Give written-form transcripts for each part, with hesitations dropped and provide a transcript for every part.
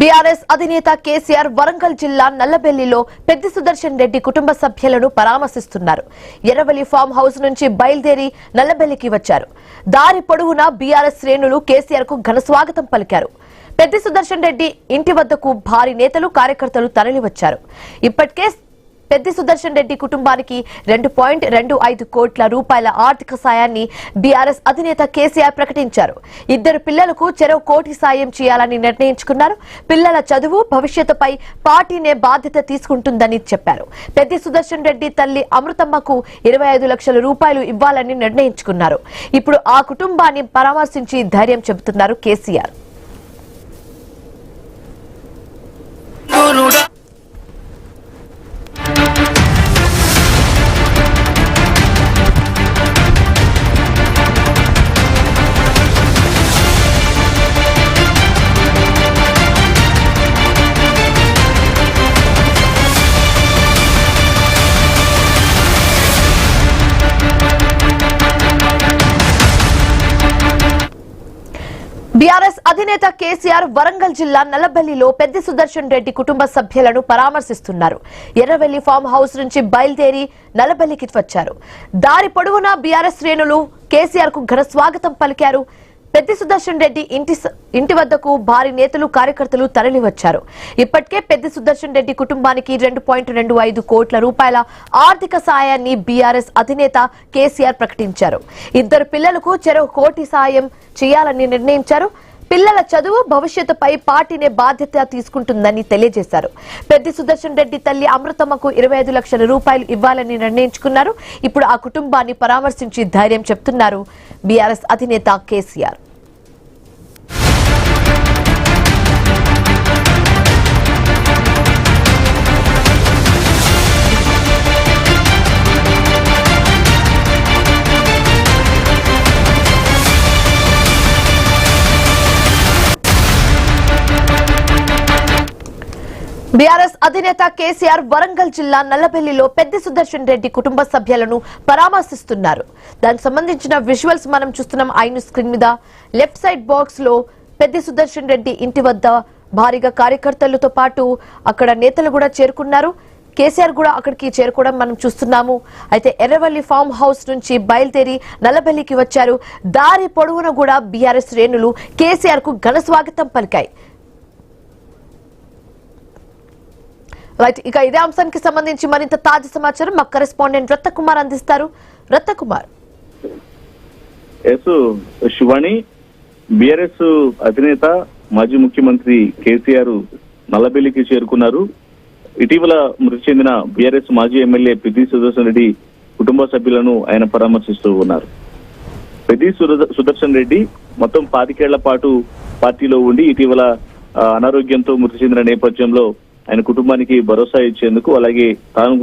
BRS అధినేత KCR Warangal జిల్లా నల్లబెల్లిలో పెద్ది సుదర్శన్ రెడ్డి కుటుంబ సభ్యులను పరామర్శిస్తున్నారు. ఎర్రవెల్లి ఫామ్ హౌస్ నుంచి బయలుదేరి నల్లబెల్లికి వచ్చారు. దారి పొడవునా బీఆర్ఎస్ శ్రేణులు కేసీఆర్ కు ఘన స్వాగతం పలికారు. పెద్ది సుదర్శన్ రెడ్డి ఇంటి వద్దకు భారీ నేతలు కార్యకర్తలు తరలివచ్చారు. ఇప్పటికే పెద్ది సుదర్శన్ రెడ్డి కుటుంబానికి 2.25 కోట్ల రూపాయల ఆర్థిక సాయాన్ని బీఆర్ఎస్ అధినేత కేసీఆర్ ప్రకటించారు. 2 పిల్లలకు చెరో కోటి సాయం చేయాలని నిర్ణయించుకున్నారు. పిల్లల చదువు భవిష్యత్తుపై పార్టీనే బాధ్యత తీసుకుంటుందని చెప్పారు. పెద్ది సుదర్శన్ రెడ్డి తల్లి అమృతమ్మకు 25 లక్షల రూపాయలు ఇవ్వాలని నిర్ణయించుకున్నారు. ఇప్పుడు ఆ కుటుంబాన్ని పరామర్శించి ధైర్యం చెబుతున్నారు కేసీఆర్. బీఆర్ఎస్ అధినేత కేసీఆర్ వరంగల్ జిల్లా నల్లబెల్లిలో పెద్ది సుదర్శన్ రెడ్డి కుటుంబ సభ్యులను పరామర్శిస్తున్నారు. ఎర్రవెల్లి ఫామ్ హౌస్ నుంచి బయలుదేరి నల్లబెల్లికి వచ్చారు. దారి పొడవునా బీఆర్ఎస్ శ్రేణులు కేసీఆర్ కు ఘన స్వాగతం పలికారు. పెద్ది సుదర్శన్ రెడ్డి ఇంటి వద్దకు భారీ నేతలు కార్యకర్తలు తరలివచ్చారు. ఇప్పటికే పెద్ది సుదర్శన్ రెడ్డి కుటుంబానికి 2.25 కోట్ల రూపాయల ఆర్థిక సాయాన్ని బీఆర్ఎస్ అధినేత కేసీఆర్ ప్రకటించారు. 2 పిల్లలకు చెరో కోటి సాయం చేయాలని నిర్ణయించారు. పిల్లల చదువు భవిష్యత్తుపై పార్టీనే బాధ్యత తీసుకుంటుందని తెలియజేశారు. పెద్ది సుదర్శన్ రెడ్డి తల్లి అమృతమ్మకు 25 లక్షల రూపాయలు ఇవ్వాలని నిర్ణయించుకున్నారు. ఇప్పుడు ఆ కుటుంబాన్ని పరామర్శించి ధైర్యం చెప్తున్నారు బీఆర్ఎస్ అధినేత కేసీఆర్. బీఆర్ఎస్ అధినేత కేసీఆర్ వరంగల్ జిల్లా నల్లబెల్లిలో పెద్ది సుదర్శన్ రెడ్డి కుటుంబ సభ్యులను పరామర్శిస్తున్నారు. దానికి సంబంధించిన విజువల్స్ మనం చూస్తున్నాం. ఐను స్క్రీన్ మీద లెఫ్ట్ సైడ్ బాక్స్ లో పెద్ది సుదర్శన్ రెడ్డి ఇంటి వద్ద భారీగా కార్యకర్తలతో పాటు అక్కడ నేతలు కూడా చేరుకున్నారు. కేసీఆర్ కూడా అక్కడికి చేరుకోవడం మనం చూస్తున్నాము. అయితే ఎర్రవెల్లి ఫామ్ హౌస్ నుంచి బయలుదేరి నల్లబెల్లికి వచ్చారు. దారి పొడవున కూడా బీఆర్ఎస్ శ్రేణులు కేసీఆర్ కు ఘన స్వాగతం పలికాయి. రైట్, ఇక ఇదే అంశానికి సంబంధించి మరింత తాజా సమాచారం మా కరెస్పాండెంట్ రత్నకుమార్ అందిస్తారు. రత్నకుమార్. శివాణి, బీఆర్ఎస్ అధినేత మాజీ ముఖ్యమంత్రి కేసీఆర్ నల్లబెల్లికి చేరుకున్నారు. ఇటీవల మృతి చెందిన బీఆర్ఎస్ మాజీ ఎమ్మెల్యే పెద్ది సుదర్శన్ రెడ్డి కుటుంబ సభ్యులను ఆయన పరామర్శిస్తూ ఉన్నారు. పెద్ది సుదర్శన్ రెడ్డి మొత్తం 25 ఏళ్ల పాటు పార్టీలో ఉండి ఇటీవల అనారోగ్యంతో మృతి చెందిన నేపథ్యంలో ఆయన కుటుంబానికి భరోసా ఇచ్చేందుకు, అలాగే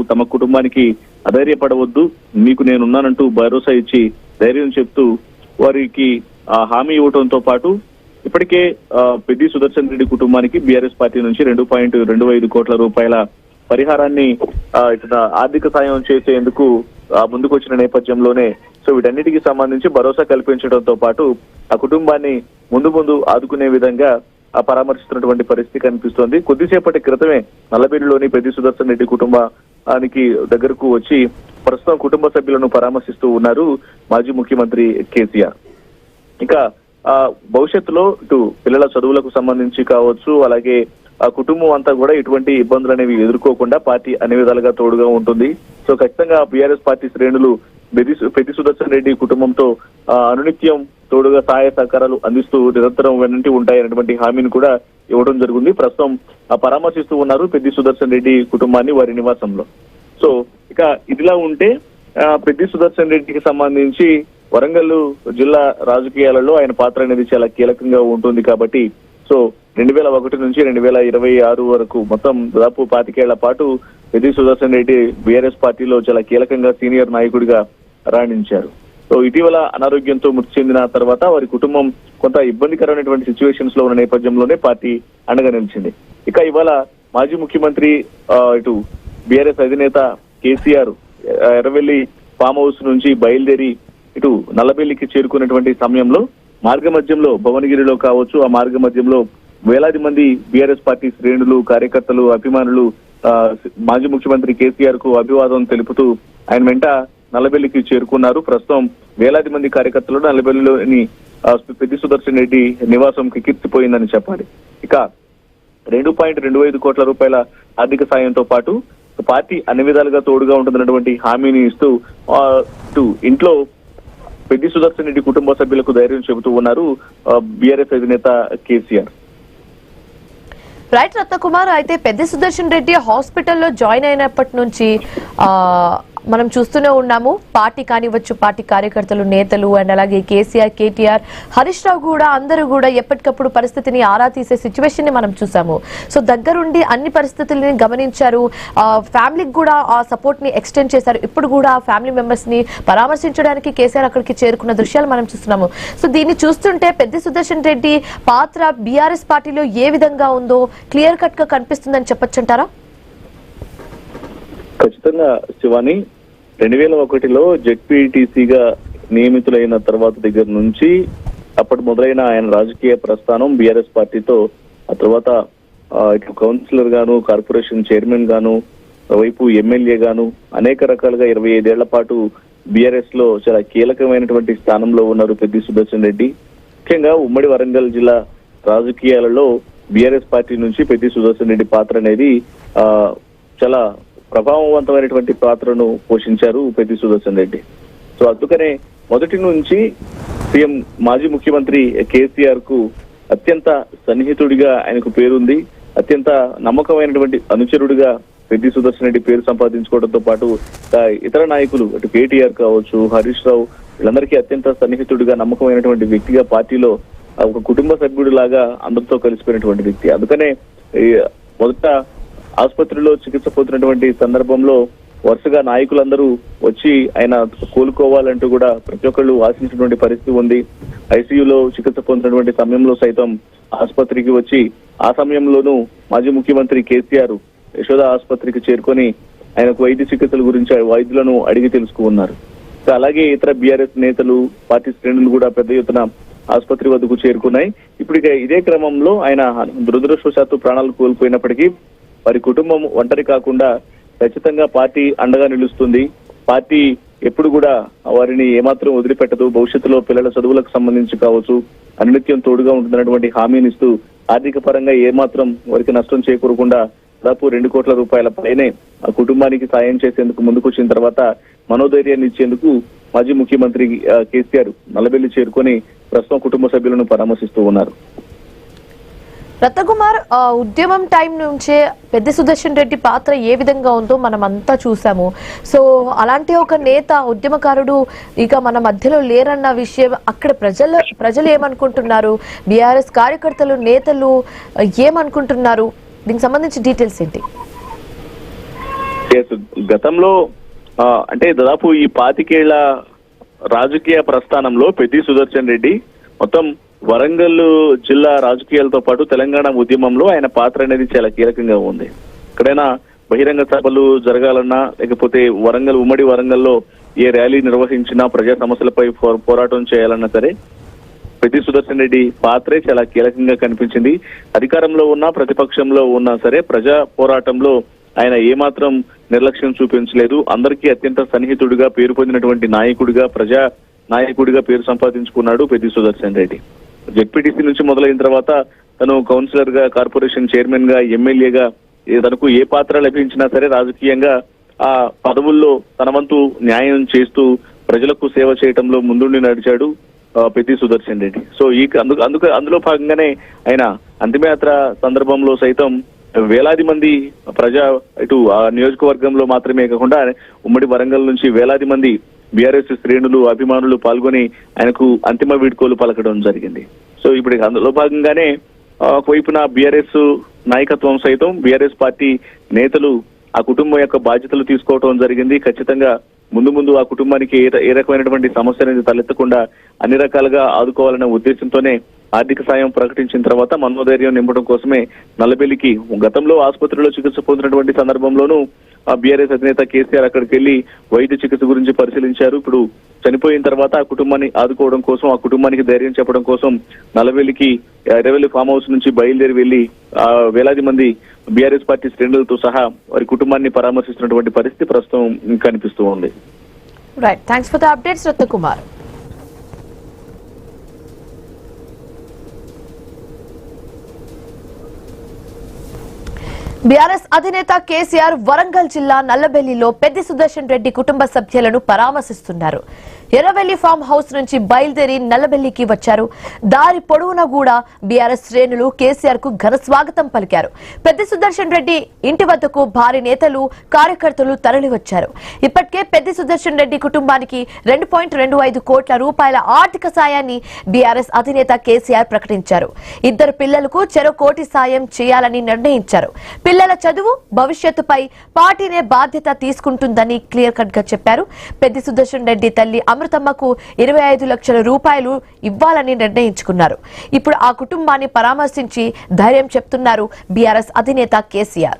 తమ కుటుంబానికి అధైర్యపడవద్దు, మీకు నేనున్నానంటూ భరోసా ఇచ్చి ధైర్యం చెప్తూ వారికి హామీ ఇవ్వడంతో పాటు ఇప్పటికే పెద్ది సుదర్శన్ రెడ్డి కుటుంబానికి బీఆర్ఎస్ పార్టీ నుంచి 2.25 కోట్ల రూపాయల పరిహారాన్ని ఆర్థిక సాయం చేసేందుకు ముందుకు వచ్చిన నేపథ్యంలోనే వీటన్నిటికీ సంబంధించి భరోసా కల్పించడంతో పాటు ఆ కుటుంబాన్ని ముందు ఆదుకునే విధంగా పరామర్శిస్తున్నటువంటి పరిస్థితి కనిపిస్తోంది. కొద్దిసేపటి క్రితమే నల్లబెల్లిలోని పెద్ది సుదర్శన్ రెడ్డి కుటుంబానికి దగ్గరకు వచ్చి ప్రస్తుతం కుటుంబ సభ్యులను పరామర్శిస్తూ ఉన్నారు మాజీ ముఖ్యమంత్రి కేసీఆర్. ఇక భవిష్యత్తులో ఇటు పిల్లల చదువులకు సంబంధించి కావచ్చు, అలాగే ఆ కుటుంబం అంతా కూడా ఇటువంటి ఇబ్బందులు అనేవి ఎదుర్కోకుండా పార్టీ అన్ని విధాలుగా తోడుగా ఉంటుంది. ఖచ్చితంగా బీఆర్ఎస్ పార్టీ శ్రేణులు పెద్ది సుదర్శన్ రెడ్డి కుటుంబంతో అనునిత్యం తోడుగా సహాయ సహకారాలు అందిస్తూ నిరంతరం వెనంటి ఉంటాయనేటువంటి హామీని కూడా ఇవ్వడం జరిగింది. ప్రస్తుతం పరామర్శిస్తూ ఉన్నారు పెద్ది సుదర్శన్ రెడ్డి కుటుంబాన్ని వారి నివాసంలో. ఇక ఇదిలా ఉంటే పెద్ది సుదర్శన్ రెడ్డికి సంబంధించి వరంగల్ జిల్లా రాజకీయాలలో ఆయన పాత్ర అనేది చాలా కీలకంగా ఉంటుంది కాబట్టి 2001 నుంచి 2026 వరకు మొత్తం దాదాపు 25 ఏళ్ల పాటు పెద్ది సుదర్శన్ రెడ్డి బీఆర్ఎస్ పార్టీలో చాలా కీలకంగా సీనియర్ నాయకుడిగా రాణించారు. ఇటీవల అనారోగ్యంతో మృతి చెందిన తర్వాత వారి కుటుంబం కొంత ఇబ్బందికరమైనటువంటి సిచ్యువేషన్స్ లో ఉన్న నేపథ్యంలోనే పార్టీ అండగా నిలిచింది. ఇక ఇవాళ మాజీ ముఖ్యమంత్రి ఇటు బీఆర్ఎస్ అధినేత కేసీఆర్ ఎర్రవెల్లి ఫామ్ హౌస్ నుంచి బయలుదేరి ఇటు నల్లబెల్లికి చేరుకున్నటువంటి సమయంలో మార్గ మధ్యంలో భువనగిరిలో కావచ్చు, ఆ మార్గ మధ్యంలో వేలాది మంది బీఆర్ఎస్ పార్టీ శ్రేణులు, కార్యకర్తలు, అభిమానులు మాజీ ముఖ్యమంత్రి కేసీఆర్ కు అభివాదం తెలుపుతూ ఆయన వెంట నల్లబెల్లికి చేరుకున్నారు. ప్రస్తుతం వేలాది మంది కార్యకర్తలు నల్లబెల్లిలోని పెద్ది సుదర్శన్ రెడ్డి నివాసం కిక్కిరిసిపోయిందని చెప్పాలి. ఇక 2.25 కోట్ల రూపాయల ఆర్థిక సాయంతో పాటు పార్టీ అన్ని విధాలుగా తోడుగా ఉంటుందన్నటువంటి హామీని ఇస్తూ ఇంట్లో పెద్ది సుదర్శన్ రెడ్డి కుటుంబ సభ్యులకు ధైర్యం చెబుతూ ఉన్నారు బీఆర్ఎస్ అధినేత కేసీఆర్. రైట్ రత్నకుమార్, అయితే పెద్ది సుదర్శన్ రెడ్డి హాస్పిటల్లో జాయిన్ అయినప్పటి నుంచి మనం చూస్తూనే ఉన్నాము. పార్టీ కానివచ్చు, పార్టీ కార్యకర్తలు, నేతలు అండ్ అలాగే కేసీఆర్, కేటీఆర్, హరీష్ రావు కూడా అందరూ కూడా ఎప్పటికప్పుడు పరిస్థితిని ఆరా తీసే సిచ్యువేషన్ ని మనం చూసాము. సో దగ్గరుండి అన్ని పరిస్థితుల్ని గమనించారు. ఫ్యామిలీకి కూడా ఆ సపోర్ట్ ని ఎక్స్టెండ్ చేశారు. ఇప్పుడు కూడా ఆ ఫ్యామిలీ మెంబర్స్ ని పరామర్శించడానికి కేసీఆర్ అక్కడికి చేరుకున్న దృశ్యాలు మనం చూస్తున్నాము. సో దీన్ని చూస్తుంటే పెద్ది సుదర్శన్ రెడ్డి పాత్ర బీఆర్ఎస్ పార్టీలో ఏ విధంగా ఉందో క్లియర్ కట్ గా కనిపిస్తుందని చెప్పొచ్చంటారా? ఖచ్చితంగా శివాని, 2001లో జెడ్పీటీసీగా నియమితులైన తర్వాత దగ్గర నుంచి అప్పటి మొదలైన ఆయన రాజకీయ ప్రస్థానం బీఆర్ఎస్ పార్టీతో, ఆ తర్వాత ఇటు కౌన్సిలర్ గాను, కార్పొరేషన్ చైర్మన్ గాను, వైపు ఎమ్మెల్యే గాను అనేక రకాలుగా 25 ఏళ్ల పాటు బీఆర్ఎస్ లో చాలా కీలకమైనటువంటి స్థానంలో ఉన్నారు పెద్ది సుదర్శన్ రెడ్డి. ముఖ్యంగా ఉమ్మడి వరంగల్ జిల్లా రాజకీయాలలో బీఆర్ఎస్ పార్టీ నుంచి పెద్ది సుదర్శన్ రెడ్డి పాత్ర అనేది చాలా ప్రభావవంతమైనటువంటి పాత్రను పోషించారు పెద్ది సుదర్శన్ రెడ్డి. సో అందుకనే మొదటి నుంచి సీఎం మాజీ ముఖ్యమంత్రి కేసీఆర్ కు అత్యంత సన్నిహితుడిగా ఆయనకు పేరుంది. అత్యంత నమ్మకమైనటువంటి అనుచరుడిగా పెద్ది సుదర్శన్ రెడ్డి పేరు సంపాదించుకోవడంతో పాటు ఇతర నాయకులు అటు కేటీఆర్ కావచ్చు, హరీష్ రావు, వీళ్ళందరికీ అత్యంత సన్నిహితుడిగా, నమ్మకమైనటువంటి వ్యక్తిగా, పార్టీలో ఒక కుటుంబ సభ్యుడి లాగా అందరితో కలిసిపోయినటువంటి వ్యక్తి. అందుకనే మొదట ఆసుపత్రిలో చికిత్స పొందినటువంటి సందర్భంలో వరుసగా నాయకులందరూ వచ్చి ఆయన కోలుకోవాలంటూ కూడా ప్రతి ఒక్కళ్ళు ఆశించినటువంటి పరిస్థితి ఉంది. ఐసీయూలో చికిత్స పొందినటువంటి సమయంలో సైతం ఆసుపత్రికి వచ్చి ఆ సమయంలోనూ మాజీ ముఖ్యమంత్రి కేసీఆర్ యశోద ఆసుపత్రికి చేరుకొని ఆయనకు వైద్య చికిత్సల గురించి వైద్యులను అడిగి తెలుసుకున్నారు. అలాగే ఇతర బీఆర్ఎస్ నేతలు, పార్టీ శ్రేణులు కూడా పెద్ద ఎత్తున ఆసుపత్రి వద్దకు చేరుకున్నాయి. ఇప్పుడు ఇదే క్రమంలో ఆయన దురదృష్టవశాత్తు ప్రాణాలు కోల్పోయినప్పటికీ వారి కుటుంబం ఒంటరి కాకుండా ఖచ్చితంగా పార్టీ అండగా నిలుస్తుంది. పార్టీ ఎప్పుడు కూడా వారిని ఏమాత్రం వదిలిపెట్టదు. భవిష్యత్తులో పిల్లల చదువులకు సంబంధించి కావచ్చు, అనునిత్యం తోడుగా ఉంటుందన్నటువంటి హామీని ఇస్తూ ఆర్థిక పరంగా ఏమాత్రం వారికి నష్టం చేకూరకుండా దాదాపు 2 కోట్ల రూపాయల పైనే ఆ కుటుంబానికి సాయం చేసేందుకు ముందుకొచ్చిన తర్వాత మనోధైర్యాన్ని ఇచ్చేందుకు మాజీ ముఖ్యమంత్రి కేసీఆర్ నల్లబెల్లి చేరుకొని ప్రస్తుతం కుటుంబ సభ్యులను పరామర్శిస్తూ ఉన్నారు. రత్నకుమార్, ఉద్యమం టైం నుంచే పెద్ది సుదర్శన్ రెడ్డి పాత్ర ఏ విధంగా ఉందో మనం అంతా చూసాము. సో అలాంటి ఒక నేత, ఉద్యమకారుడు ఇక మన మధ్యలో లేరన్న విషయం అక్కడ ప్రజలు ఏమనుకుంటున్నారు, బీఆర్ఎస్ కార్యకర్తలు, నేతలు ఏమనుకుంటున్నారు, దీనికి సంబంధించి డీటెయిల్స్ ఏంటి? గతంలో అంటే దాదాపు ఈ 25 ఏళ్ల రాజకీయ ప్రస్థానంలో పెద్ది సుదర్శన్ రెడ్డి మొత్తం వరంగల్ జిల్లా రాజకీయాలతో పాటు తెలంగాణ ఉద్యమంలో ఆయన పాత్ర అనేది చాలా కీలకంగా ఉంది. ఎక్కడైనా బహిరంగ సభలు జరగాలన్నా, లేకపోతే ఉమ్మడి వరంగల్లో ఏ ర్యాలీ నిర్వహించినా, ప్రజా సమస్యలపై పోరాటం చేయాలన్నా సరే పెద్ది సుదర్శన్ రెడ్డి పాత్రే చాలా కీలకంగా కనిపించింది. అధికారంలో ఉన్నా, ప్రతిపక్షంలో ఉన్నా సరే ప్రజా పోరాటంలో ఆయన ఏమాత్రం నిర్లక్ష్యం చూపించలేదు. అందరికీ అత్యంత సన్నిహితుడిగా పేరు పొందినటువంటి నాయకుడిగా, ప్రజా నాయకుడిగా పేరు సంపాదించుకున్నాడు పెద్ది సుదర్శన్ రెడ్డి. జెడ్పీటీసీ నుంచి మొదలైన తర్వాత తను కౌన్సిలర్ గా, కార్పొరేషన్ చైర్మన్ గా, ఎమ్మెల్యేగా తనకు ఏ పాత్ర లభించినా సరే రాజకీయంగా ఆ పదవుల్లో తన వంతు న్యాయం చేస్తూ ప్రజలకు సేవ చేయడంలో ముందుండి నడిచాడు పెద్ది సుదర్శన్ రెడ్డి. సో అందులో భాగంగానే ఆయన అంతిమయాత్ర సందర్భంలో సైతం వేలాది మంది ఇటు ఆ నియోజకవర్గంలో మాత్రమే కాకుండా ఉమ్మడి వరంగల్ నుంచి వేలాది మంది బీఆర్ఎస్ శ్రేణులు, అభిమానులు పాల్గొని ఆయనకు అంతిమ వీడ్కోలు పలకడం జరిగింది. సో ఇప్పుడు అందులో భాగంగానే ఒకవైపున బీఆర్ఎస్ నాయకత్వం సైతం, బీఆర్ఎస్ పార్టీ నేతలు ఆ కుటుంబం యొక్క బాధ్యతలు తీసుకోవడం జరిగింది. ఖచ్చితంగా ముందు ఆ కుటుంబానికి ఏ రకమైనటువంటి సమస్య అనేది తలెత్తకుండా అన్ని రకాలుగా ఆదుకోవాలనే ఉద్దేశంతోనే ఆర్థిక సాయం ప్రకటించిన తర్వాత మనోధైర్యం నింపడం కోసమే నల్లబెల్లికి గతంలో ఆసుపత్రిలో చికిత్స పొందినటువంటి సందర్భంలోనూ బీఆర్ఎస్ అధినేత కేసీఆర్ అక్కడికి వెళ్లి వైద్య చికిత్స గురించి పరిశీలించారు. ఇప్పుడు చనిపోయిన తర్వాత ఆ కుటుంబాన్ని ఆదుకోవడం కోసం, ఆ కుటుంబానికి ధైర్యం చెప్పడం కోసం నల్లబెల్లికి ఎర్రవెల్లి ఫామ్ హౌస్ నుంచి బయలుదేరి వెళ్లి వేలాది మంది బీఆర్ఎస్ పార్టీ శ్రేణులతో సహా వారి కుటుంబాన్ని పరామర్శిస్తున్నటువంటి పరిస్థితి ప్రస్తుతం కనిపిస్తూ ఉంది. Right, thanks for the updates Ratnakumar. BRS అధినేత కేసీఆర్ వరంగల్ జిల్లా నల్లబెల్లిలో పెద్ది సుదర్శన్ రెడ్డి కుటుంబ సభ్యులను పరామర్శిస్తున్నారు. ఎర్రవెల్లి ఫామ్ హౌస్ నుంచి బయలుదేరి నల్లబెల్లికి వచ్చారు. దారి పొడవునా కూడా బీఆర్ఎస్ శ్రేణులు కేసీఆర్ కు ఘన స్వాగతం పలికారు. పెద్ది సుదర్శన్ రెడ్డి ఇంటి వద్దకు భారీ నేతలు, కార్యకర్తలు తరలివచ్చారు. ఇప్పటికే పెద్ది సుదర్శన్ రెడ్డి కుటుంబానికి 2.25 కోట్ల రూపాయల ఆర్థిక సాయాన్ని బీఆర్ఎస్ అధినేత కేసీఆర్ ప్రకటించారు. ఇద్దరు పిల్లలకు చెరో కోటి సాయం చేయాలని నిర్ణయించారు. పిల్లల చదువు, భవిష్యత్తుపై పార్టీనే బాధ్యత తీసుకుంటుందని క్లియర్ కట్ గా చెప్పారు. పెద్ది సుదర్శన్ రెడ్డి తల్లి అమృతమ్మకు 25 లక్షల రూపాయలు ఇవ్వాలని నిర్ణయించుకున్నారు. ఇప్పుడు ఆ కుటుంబాన్ని పరామర్శించి ధైర్యం చెప్తున్నారు బీఆర్ఎస్ అధినేత కేసీఆర్.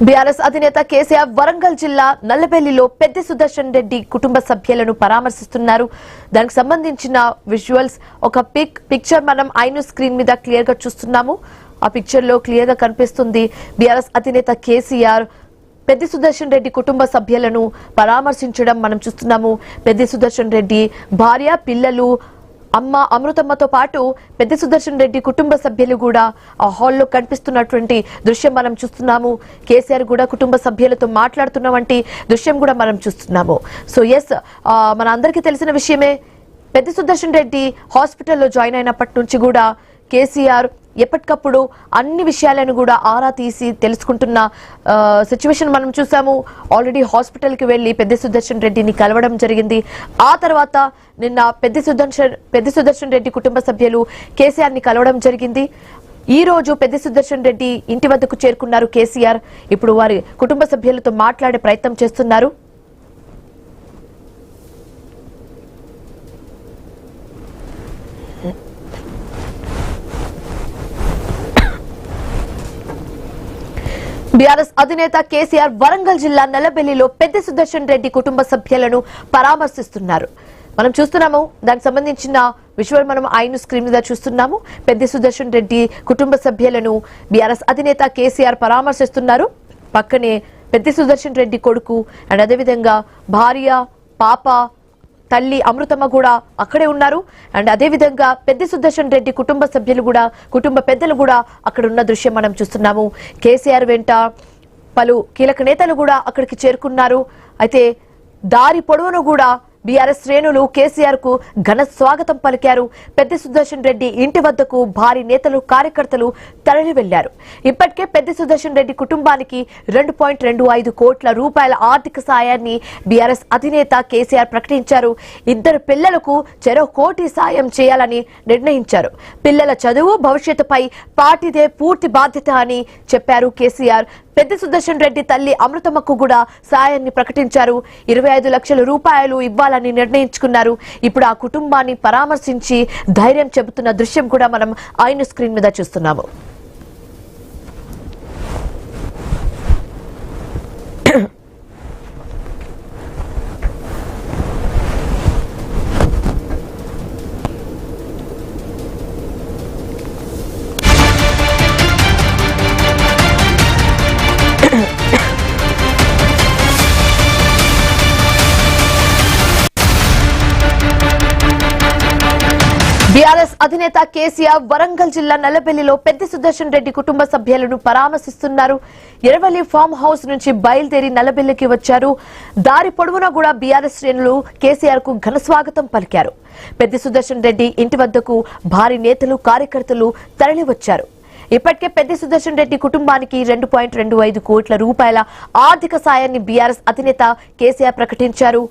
బీఆర్ఎస్ అధినేత కేసీఆర్ వరంగల్ జిల్లా నల్లబెల్లిలో పెద్ది సుదర్శన్ రెడ్డి కుటుంబ సభ్యులను పరామర్శిస్తున్నారు. దానికి సంబంధించిన విజువల్స్, ఒక పిక్చర్ మనం ఐను స్క్రీన్ మీద క్లియర్ గా చూస్తున్నాము. ఆ పిక్చర్ లో క్లియర్ గా కనిపిస్తుంది బీఆర్ఎస్ అధినేత కేసీఆర్ పెద్ది సుదర్శన్ రెడ్డి కుటుంబ సభ్యులను పరామర్శించడం మనం చూస్తున్నాము. పెద్ది సుదర్శన్ రెడ్డి భార్య, పిల్లలు, అమ్మ అమృతమ్మతో పాటు పెద్ది సుదర్శన్ రెడ్డి కుటుంబ సభ్యులు కూడా ఆ హాల్లో కనిపిస్తున్నటువంటి దృశ్యం మనం చూస్తున్నాము. కేసీఆర్ కూడా కుటుంబ సభ్యులతో మాట్లాడుతున్నటువంటి దృశ్యం కూడా మనం చూస్తున్నాము. సో ఎస్, మన అందరికీ తెలిసిన విషయమే, పెద్ది సుదర్శన్ రెడ్డి హాస్పిటల్లో జాయిన్ అయినప్పటి నుంచి కూడా కేసీఆర్ ఎప్పటికప్పుడు అన్ని విషయాలను కూడా ఆరా తీసి తెలుసుకుంటున్న సిచ్యువేషన్ మనం చూసాము. ఆల్రెడీ హాస్పిటల్ కి వెళ్లి పెద్ది సుదర్శన్ రెడ్డిని కలవడం జరిగింది. ఆ తర్వాత నిన్న పెద్ది సుదర్శన్ రెడ్డి కుటుంబ సభ్యులు కేసీఆర్ ని కలవడం జరిగింది. ఈ రోజు పెద్ది సుదర్శన్ రెడ్డి ఇంటి వద్దకు చేరుకున్నారు కేసీఆర్. ఇప్పుడు వారి కుటుంబ సభ్యులతో మాట్లాడే ప్రయత్నం చేస్తున్నారు. బీఆర్ఎస్ అధినేత కేసీఆర్ వరంగల్ జిల్లా నల్లబెల్లిలో పెద్ది సుదర్శన్ రెడ్డి కుటుంబ సభ్యులను పరామర్శిస్తున్నారు. మనం చూస్తున్నాము. దానికి సంబంధించిన విజువల్ మనం ఐను స్క్రీన్ మీద చూస్తున్నాము. పెద్ది సుదర్శన్ రెడ్డి కుటుంబ సభ్యులను బీఆర్ఎస్ అధినేత కేసీఆర్ పరామర్శిస్తున్నారు. పక్కనే పెద్ది సుదర్శన్ రెడ్డి కొడుకు అండ్ అదేవిధంగా భార్య, పాప, తల్లి అమృతమ్మ కూడా అక్కడే ఉన్నారు. అండ్ అదేవిధంగా పెద్ది సుదర్శన్ రెడ్డి కుటుంబ సభ్యులు కూడా, కుటుంబ పెద్దలు కూడా అక్కడ ఉన్న దృశ్యం మనం చూస్తున్నాము. కేసీఆర్ వెంట పలు కీలక నేతలు కూడా అక్కడికి చేరుకున్నారు. అయితే దారి పొడవును కూడా బీఆర్ఎస్ శ్రేణులు కేసీఆర్ కు ఘన స్వాగతం పలికారు. పెద్ది సుదర్శన్ రెడ్డి ఇంటి వద్దకు భారీ నేతలు, కార్యకర్తలు తరలి వెళ్లారు. ఇప్పటికే పెద్ది సుదర్శన్ రెడ్డి కుటుంబానికి 2.25 కోట్ల రూపాయల ఆర్థిక సాయాన్ని బీఆర్ఎస్ అధినేత కేసీఆర్ ప్రకటించారు. ఇద్దరు పిల్లలకు చెరో కోటి సాయం చేయాలని నిర్ణయించారు. పిల్లల చదువు, భవిష్యత్తుపై పార్టీదే పూర్తి బాధ్యత అని చెప్పారు కేసీఆర్. పెద్ది సుదర్శన్ రెడ్డి తల్లి అమృతమ్మకు కూడా సాయాన్ని ప్రకటించారు. 25 లక్షల రూపాయలు ఇవ్వాలని నిర్ణయించుకున్నారు. ఇప్పుడు ఆ కుటుంబాన్ని పరామర్శించి ధైర్యం చెబుతున్న దృశ్యం కూడా మనం ఐను స్క్రీన్ మీద చూస్తున్నాము. బీఆర్ఎస్ అధినేత కేసీఆర్ వరంగల్ జిల్లా నల్లబెల్లిలో పెద్ది సుదర్శన్ రెడ్డి కుటుంబ సభ్యులను పరామర్శిస్తున్నారు. ఎర్రవెల్లి ఫామ్ హౌస్ నుంచి బయలుదేరి నల్లబెల్లికి వచ్చారు. దారి పొడవునా కూడా బీఆర్ఎస్ శ్రేణులు కేసీఆర్ కు ఘన స్వాగతం పలికారు. పెద్ది సుదర్శన్ రెడ్డి ఇంటి వద్దకు భారీ నేతలు, కార్యకర్తలు తరలి వచ్చారు. ఇప్పటికే పెద్ది సుదర్శన్ రెడ్డి కుటుంబానికి 2.25 కోట్ల రూపాయల ఆర్థిక సాయాన్ని బీఆర్ఎస్ అధినేత కేసీఆర్ ప్రకటించారు.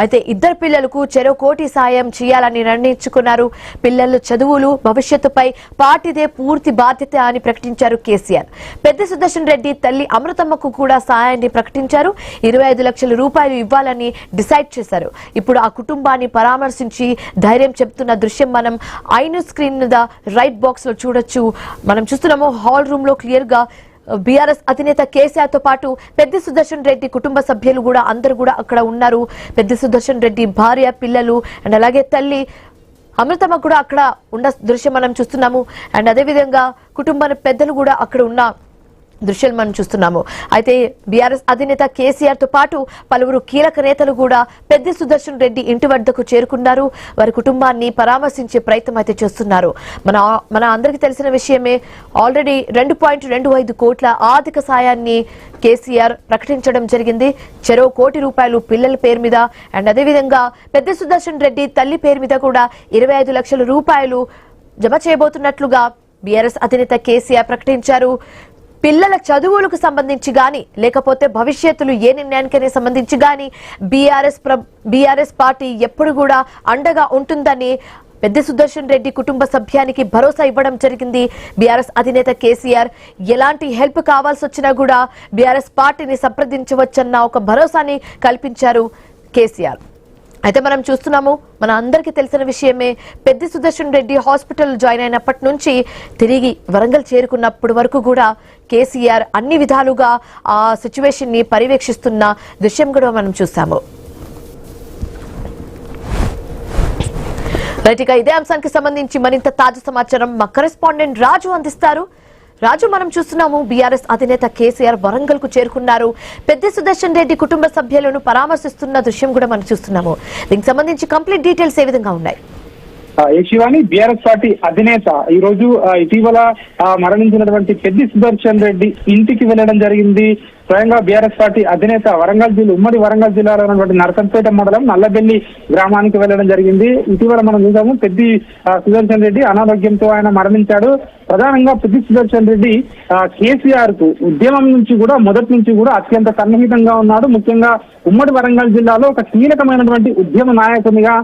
అయితే ఇద్దరు పిల్లలకు చెరో కోటి సాయం చేయాలని నిర్ణయించుకున్నారు. పిల్లల చదువులు భవిష్యత్తుపై పార్టీదే పూర్తి బాధ్యత అని ప్రకటించారు కేసీఆర్. పెద్ద సుదర్శన్ రెడ్డి తల్లి అమృతమ్మకు కూడా సాయాన్ని ప్రకటించారు. 25 లక్షల రూపాయలు ఇవ్వాలని డిసైడ్ చేశారు. ఇప్పుడు ఆ కుటుంబాన్ని పరామర్శించి ధైర్యం చెప్తున్న దృశ్యం మనం ఐను స్క్రీన్ మీద రైట్ బాక్స్ లో చూడొచ్చు. మనం చూస్తున్నాము హాల్ రూమ్ లో క్లియర్ గా బీఆర్ఎస్ అధినేత కేసీఆర్ తో పాటు పెద్ద సుదర్శన్ రెడ్డి కుటుంబ సభ్యులు కూడా అందరూ కూడా అక్కడ ఉన్నారు. పెద్ద సుదర్శన్ రెడ్డి భార్య, పిల్లలు అండ్ అలాగే తల్లి అమృతమ్మ కూడా అక్కడ ఉన్న దృశ్యం మనం చూస్తున్నాము. అండ్ అదే విధంగా కుటుంబ పెద్దలు కూడా అక్కడ ఉన్న దృశ్యాలు మనం చూస్తున్నాము. అయితే బీఆర్ఎస్ అధినేత కేసీఆర్ తో పాటు పలువురు కీలక నేతలు కూడా పెద్ద సుదర్శన్ రెడ్డి ఇంటి వద్దకు చేరుకున్నారు. వారి కుటుంబాన్ని పరామర్శించే ప్రయత్నం అయితే చేస్తున్నారు. మన అందరికీ తెలిసిన విషయమే, ఆల్రెడీ 2.25 కోట్ల ఆర్థిక సాయాన్ని కేసీఆర్ ప్రకటించడం జరిగింది. చెరో కోటి రూపాయలు పిల్లల పేరు మీద అండ్ అదేవిధంగా పెద్ద సుదర్శన్ రెడ్డి తల్లి పేరు మీద కూడా 25 లక్షల రూపాయలు జమ చేయబోతున్నట్లుగా బీఆర్ఎస్ అధినేత కేసీఆర్ ప్రకటించారు. పిల్లల చదువులకు సంబంధించి గాని లేకపోతే భవిష్యత్తులు ఏ నిర్ణయానికైనా సంబంధించి గాని బీఆర్ఎస్ పార్టీ ఎప్పుడు కూడా అండగా ఉంటుందని పెద్ద సుదర్శన్ రెడ్డి కుటుంబ సభ్యానికి భరోసా ఇవ్వడం జరిగింది. బీఆర్ఎస్ అధినేత కేసీఆర్ ఎలాంటి హెల్ప్ కావాల్సి వచ్చినా కూడా బీఆర్ఎస్ పార్టీని సంప్రదించవచ్చన్న ఒక భరోసాని కల్పించారు కేసీఆర్. అయితే మనం చూస్తున్నాము, మన అందరికీ తెలిసిన విషయమే, పెద్ద సుదర్శన్ రెడ్డి హాస్పిటల్ జాయిన్ అయినప్పటి నుంచి తిరిగి వరంగల్ చేరుకున్నప్పటి వరకు కూడా కేసీఆర్ అన్ని విధాలుగా ఆ సిచ్యువేషన్ ని పర్యవేక్షిస్తున్న దృశ్యం కూడా మనం చూసాము. రైట్, ఇక ఇదే అంశానికి సంబంధించి మరింత తాజా సమాచారం మా కరెస్పాండెంట్ రాజు అందిస్తారు. రాజు, మనం చూస్తున్నాము బీఆర్ఎస్ అధినేత కేసీఆర్ వరంగల్ కు చేరుకున్నారు. పెద్ద సుదర్శన్ రెడ్డి కుటుంబ సభ్యులను పరామర్శిస్తున్న దృశ్యం కూడా మనం చూస్తున్నాము. దీనికి సంబంధించి కంప్లీట్ డీటెయిల్స్ ఏ విధంగా ఉన్నాయి? శివాని, బీఆర్ఎస్ పార్టీ అధినేత ఈ రోజు ఇటీవల మరణించినటువంటి పెద్ద సుదర్శన్ రెడ్డి ఇంటికి వెళ్లడం జరిగింది. స్వయంగా బీఆర్ఎస్ పార్టీ అధినేత ఉమ్మడి వరంగల్ జిల్లాలో ఉన్నటువంటి నరసంపేట మండలం నల్లబెల్లి గ్రామానికి వెళ్లడం జరిగింది. ఇటీవల మనం చూసాము, పెద్ద సుదర్శన్ రెడ్డి అనారోగ్యంతో ఆయన మరణించాడు. ప్రధానంగా పెద్ద సుదర్శన్ రెడ్డి కేసీఆర్ కు ఉద్యమం నుంచి కూడా మొదటి నుంచి కూడా అత్యంత సన్నిహితంగా ఉన్నాడు. ముఖ్యంగా ఉమ్మడి వరంగల్ జిల్లాలో ఒక కీలకమైనటువంటి ఉద్యమ నాయకునిగా